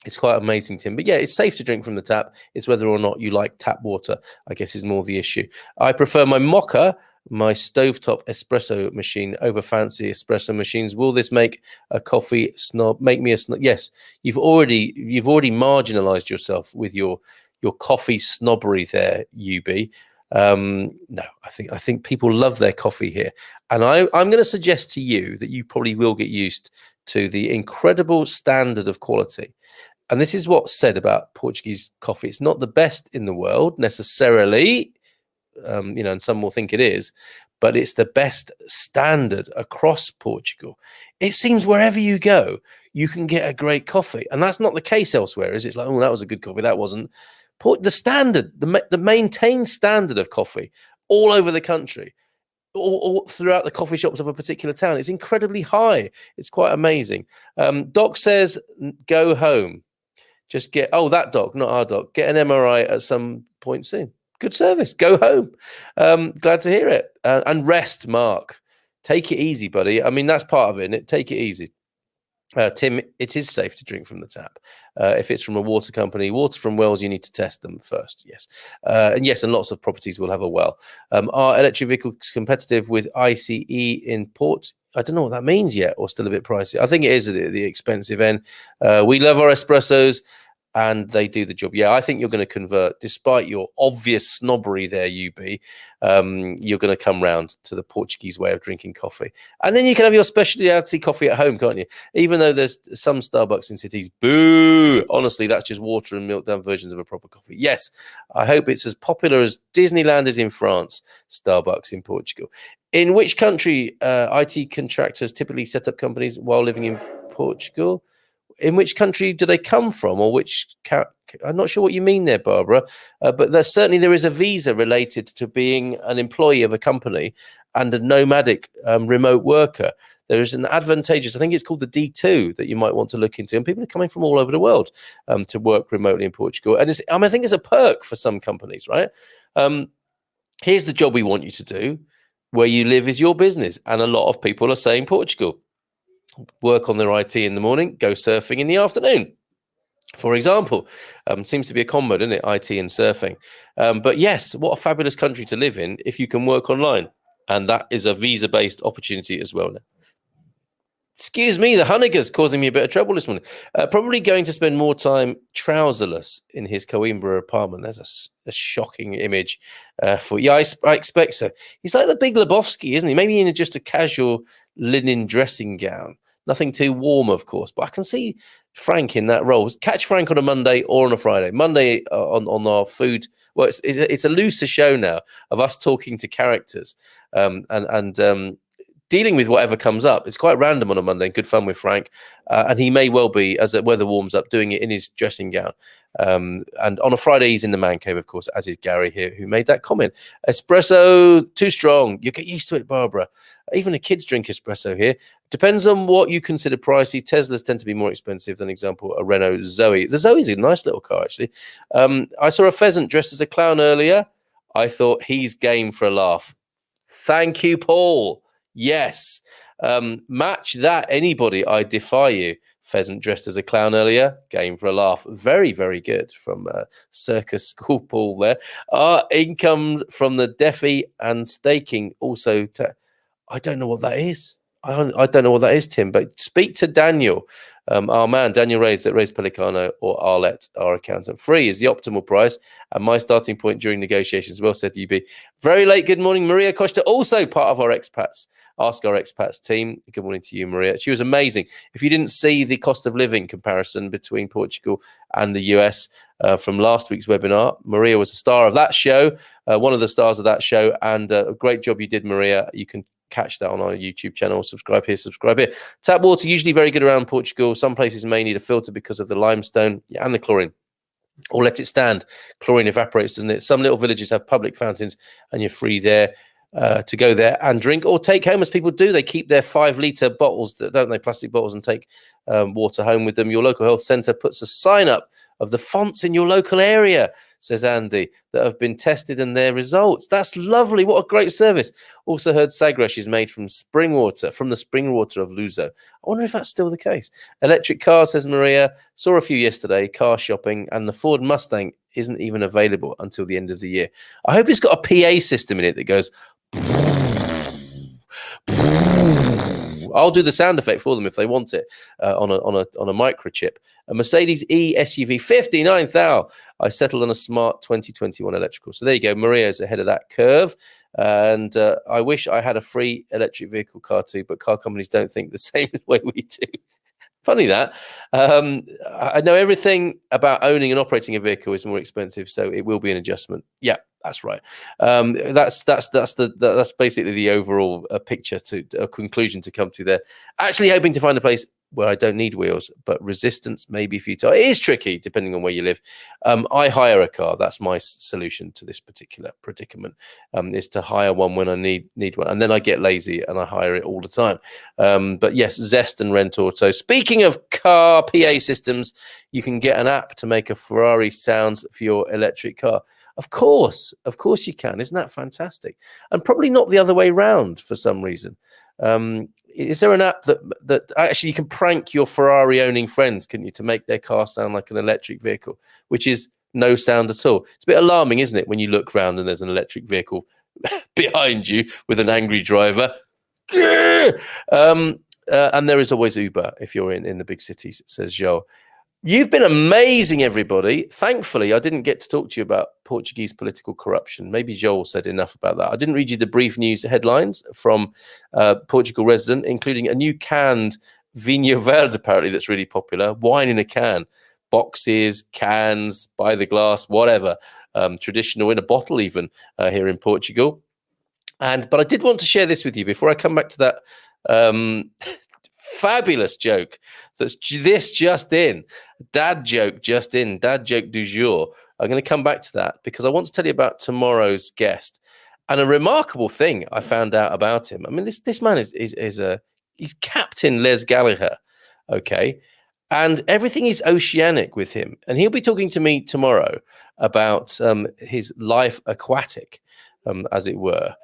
It's quite amazing, Tim. But yeah, it's safe to drink from the tap. It's whether or not you like tap water, I guess, is more the issue. I prefer my mocha, my stovetop espresso machine, over fancy espresso machines. Will this make a coffee snob? Make me a snob? Yes, you've already marginalized yourself with your coffee snobbery there, UB. No, I think people love their coffee here, and I'm going to suggest to you that you probably will get used to the incredible standard of quality. And this is what's said about Portuguese coffee. It's not the best in the world necessarily, and some will think it is, but it's the best standard across Portugal. It seems wherever you go, you can get a great coffee, and that's not the case elsewhere, is it? It's like, oh, that was a good coffee, that wasn't. The standard, the maintained standard of coffee all over the country, all throughout the coffee shops of a particular town, is incredibly high. It's quite amazing. Doc says, go home. Just that doc, not our doc. Get an MRI at some point soon. Good service. Go home. Glad to hear it. And rest, Mark. Take it easy, buddy. I mean, that's part of it, isn't it? Take it easy. Tim, it is safe to drink from the tap. If it's from a water company, water from wells, you need to test them first. Yes. And lots of properties will have a well. Are electric vehicles competitive with ICE in port? I don't know what that means yet, or still a bit pricey. I think it is at the expensive end. We love our espressos, and they do the job. Yeah, I think you're going to convert, despite your obvious snobbery there, UB. You're going to come round to the Portuguese way of drinking coffee. And then you can have your specialty coffee at home, can't you? Even though there's some Starbucks in cities, boo! Honestly, that's just water and milk down versions of a proper coffee. Yes, I hope it's as popular as Disneyland is in France, Starbucks in Portugal. In which country IT contractors typically set up companies while living in Portugal? In which country do they come from, or I'm not sure what you mean there, Barbara, but there is a visa related to being an employee of a company and a nomadic remote worker. There is an advantageous, I think it's called the D2, that you might want to look into, and people are coming from all over the world to work remotely in Portugal. And I think it's a perk for some companies, right? Here's the job we want you to do. Where you live is your business, and a lot of people are saying Portugal. Work on their IT in the morning, go surfing in the afternoon, for example. Seems to be a combo, doesn't it? IT and surfing. But yes, what a fabulous country to live in if you can work online. And that is a visa-based opportunity as well now. Excuse me, the Honeyger's causing me a bit of trouble this morning. Probably going to spend more time trouserless in his Coimbra apartment. There's a shocking image for you. I expect so. He's like the Big Lebowski, isn't he? Maybe in just a casual linen dressing gown. Nothing too warm, of course, but I can see Frank in that role. Catch Frank on a Monday or on a Friday. Monday on our food. Well, it's a looser show now of us talking to characters and dealing with whatever comes up. It's quite random on a Monday. Good fun with Frank, and he may well be, as the weather warms up, doing it in his dressing gown. And on a Friday, he's in the man cave, of course, as is Gary here, who made that comment. Espresso, too strong. You get used to it, Barbara. Even the kids drink espresso here. Depends on what you consider pricey. Teslas tend to be more expensive than, example, a Renault Zoe. The Zoe's a nice little car, actually. I saw a pheasant dressed as a clown earlier. I thought he's game for a laugh. Thank you, Paul. Yes. Match that, anybody. I defy you. Pheasant dressed as a clown earlier. Game for a laugh. Very, very good from Circus School Paul there. Income from the Defi and staking also. I don't know what that is. I don't know what that is, Tim, but speak to Daniel, our man, Daniel Reyes at Reyes Pelicano, or Arlette, our accountant. 3 is the optimal price and my starting point during negotiations. Well said, UB. Very late good morning, Maria Costa, also part of our Expats. Ask Our Expats team. Good morning to you, Maria. She was amazing. If you didn't see the cost of living comparison between Portugal and the US from last week's webinar, Maria was a star of that show, one of the stars of that show, and a great job you did, Maria. You can catch that on our YouTube channel. Subscribe here, subscribe here. Tap water, usually very good around Portugal. Some places may need a filter because of the limestone and the chlorine. Or let it stand. Chlorine evaporates, doesn't it? Some little villages have public fountains and you're free there to go there and drink or take home, as people do. They keep their 5-litre bottles, don't they? Plastic bottles, and take water home with them. Your local health centre puts a sign up of the fonts in your local area, says Andy, that have been tested and their results. That's lovely. What a great service. Also heard Sagresh is made from spring water, from the spring water of Luzo. I wonder if that's still the case. Electric cars, says Maria. Saw a few yesterday, car shopping, and the Ford Mustang isn't even available until the end of the year. I hope it's got a PA system in it that goes... I'll do the sound effect for them if they want it on a microchip. A Mercedes E SUV, 59,000. I settled on a smart 2021 electrical. So there you go. Maria is ahead of that curve. And I wish I had a free electric vehicle car too, but car companies don't think the same way we do. Funny that. I know everything about owning and operating a vehicle is more expensive, so it will be an adjustment. Yeah, that's right. That's basically the overall picture, to a conclusion to come to there. Actually hoping to find a place where I don't need wheels, but resistance may be futile. It is tricky depending on where you live. I hire a car. That's my solution to this particular predicament, is to hire one when I need one. And then I get lazy and I hire it all the time. But yes, Zest and Rent Auto. Speaking of car PA systems, you can get an app to make a Ferrari sounds for your electric car. Of course you can. Isn't that fantastic? And probably not the other way round for some reason. Is there an app that actually you can prank your Ferrari owning friends, can you, to make their car sound like an electric vehicle, which is no sound at all? It's a bit alarming, isn't it, when you look round and there's an electric vehicle behind you with an angry driver. And there is always Uber if you're in the big cities, says Joe. You've been amazing, everybody. Thankfully, I didn't get to talk to you about Portuguese political corruption. Maybe Joel said enough about that. I didn't read you the brief news headlines from Portugal resident, including a new canned Vinho Verde, apparently, that's really popular. Wine in a can. Boxes, cans, by the glass, whatever. Traditional in a bottle even here in Portugal. But I did want to share this with you before I come back to that fabulous joke that's just in. Dad joke just in. Dad joke du jour. I'm going to come back to that because I want to tell you about tomorrow's guest and a remarkable thing I found out about him. I mean, this man he's Captain Les Gallagher, okay? And everything is oceanic with him. And he'll be talking to me tomorrow about his life aquatic, as it were.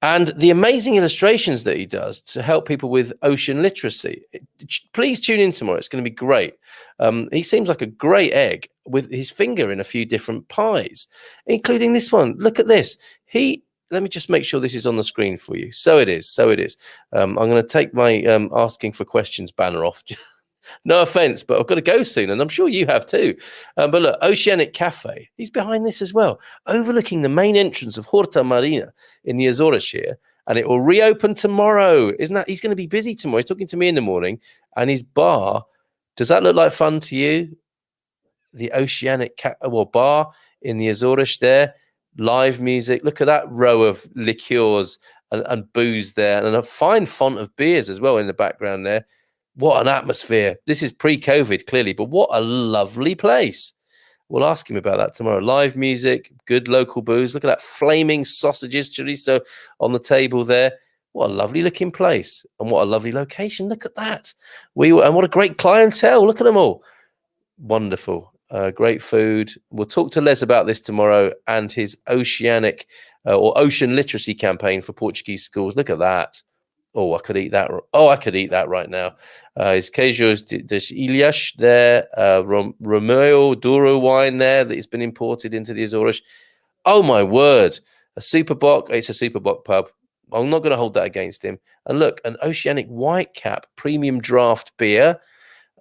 And the amazing illustrations that he does to help people with ocean literacy. Please tune in tomorrow. It's going to be great. He seems like a great egg with his finger in a few different pies, including this one. Look at this. Let me just make sure this is on the screen for you. So it is. I'm going to take my asking for questions banner off. No offense, but I've got to go soon, and I'm sure you have too. But look, Oceanic Cafe, he's behind this as well, overlooking the main entrance of Horta Marina in the Azores here. and it will reopen tomorrow. Isn't that? He's going to be busy tomorrow. He's talking to me in the morning, and his bar. Does that look like fun to you? The Oceanic bar in the Azores there. Live music. Look at that row of liqueurs and booze there, and a fine font of beers as well in the background there. What an atmosphere. This is pre-COVID, clearly, but what a lovely place. We'll ask him about that tomorrow. Live music, good local booze. Look at that flaming sausages, chorizo on the table there. What a lovely looking place, and what a lovely location. Look at that. And what a great clientele. Look at them all. Wonderful. Great food. We'll talk to Les about this tomorrow and his oceanic or ocean literacy campaign for Portuguese schooles. Look at that. Oh, I could eat that. Oh, I could eat that right now. His queijos de Ilhas there, Romeo Douro wine there that has been imported into the Azores. Oh, my word. A Superboc. It's a Superboc pub. I'm not going to hold that against him. And look, an Oceanic Whitecap premium draft beer,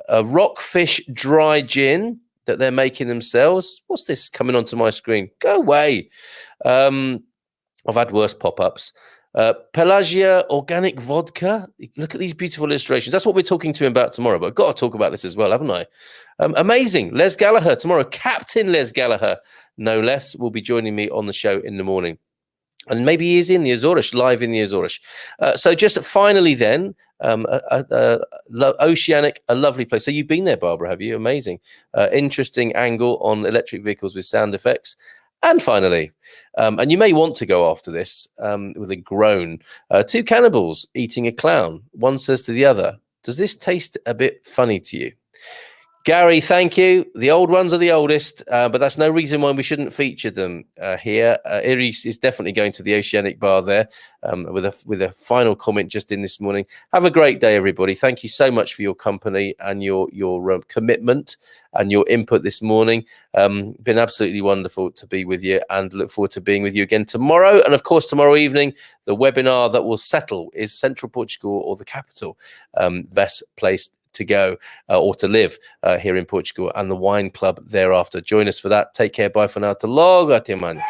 a Rockfish dry gin that they're making themselves. What's this coming onto my screen? Go away. I've had worse pop-ups. Pelagia organic vodka. Look at these beautiful illustrations. That's what we're talking to him about tomorrow, but I've got to talk about this as well, haven't I? Amazing. Les Gallagher tomorrow. Captain Les Gallagher, no less, will be joining me on the show in the morning. And maybe he is in the Azores, live in the Azores. So just finally then, Oceanic, a lovely place. So you've been there, Barbara, have you? Amazing. Interesting angle on electric vehicles with sound effects. And finally, and you may want to go after this with a groan, two cannibals eating a clown. One says to the other, does this taste a bit funny to you? Gary, thank you. The old ones are the oldest, but that's no reason why we shouldn't feature them here. Iris is definitely going to the Oceanic bar there with a final comment just in this morning. Have a great day, everybody. Thank you so much for your company and your commitment and your input this morning. Been absolutely wonderful to be with you, and look forward to being with you again tomorrow. And of course, tomorrow evening, the webinar that will settle is Central Portugal or the capital best place to go or to live here in Portugal, and the wine club thereafter. Join us for that. Take care. Bye for now. Até logo. Até amanhã.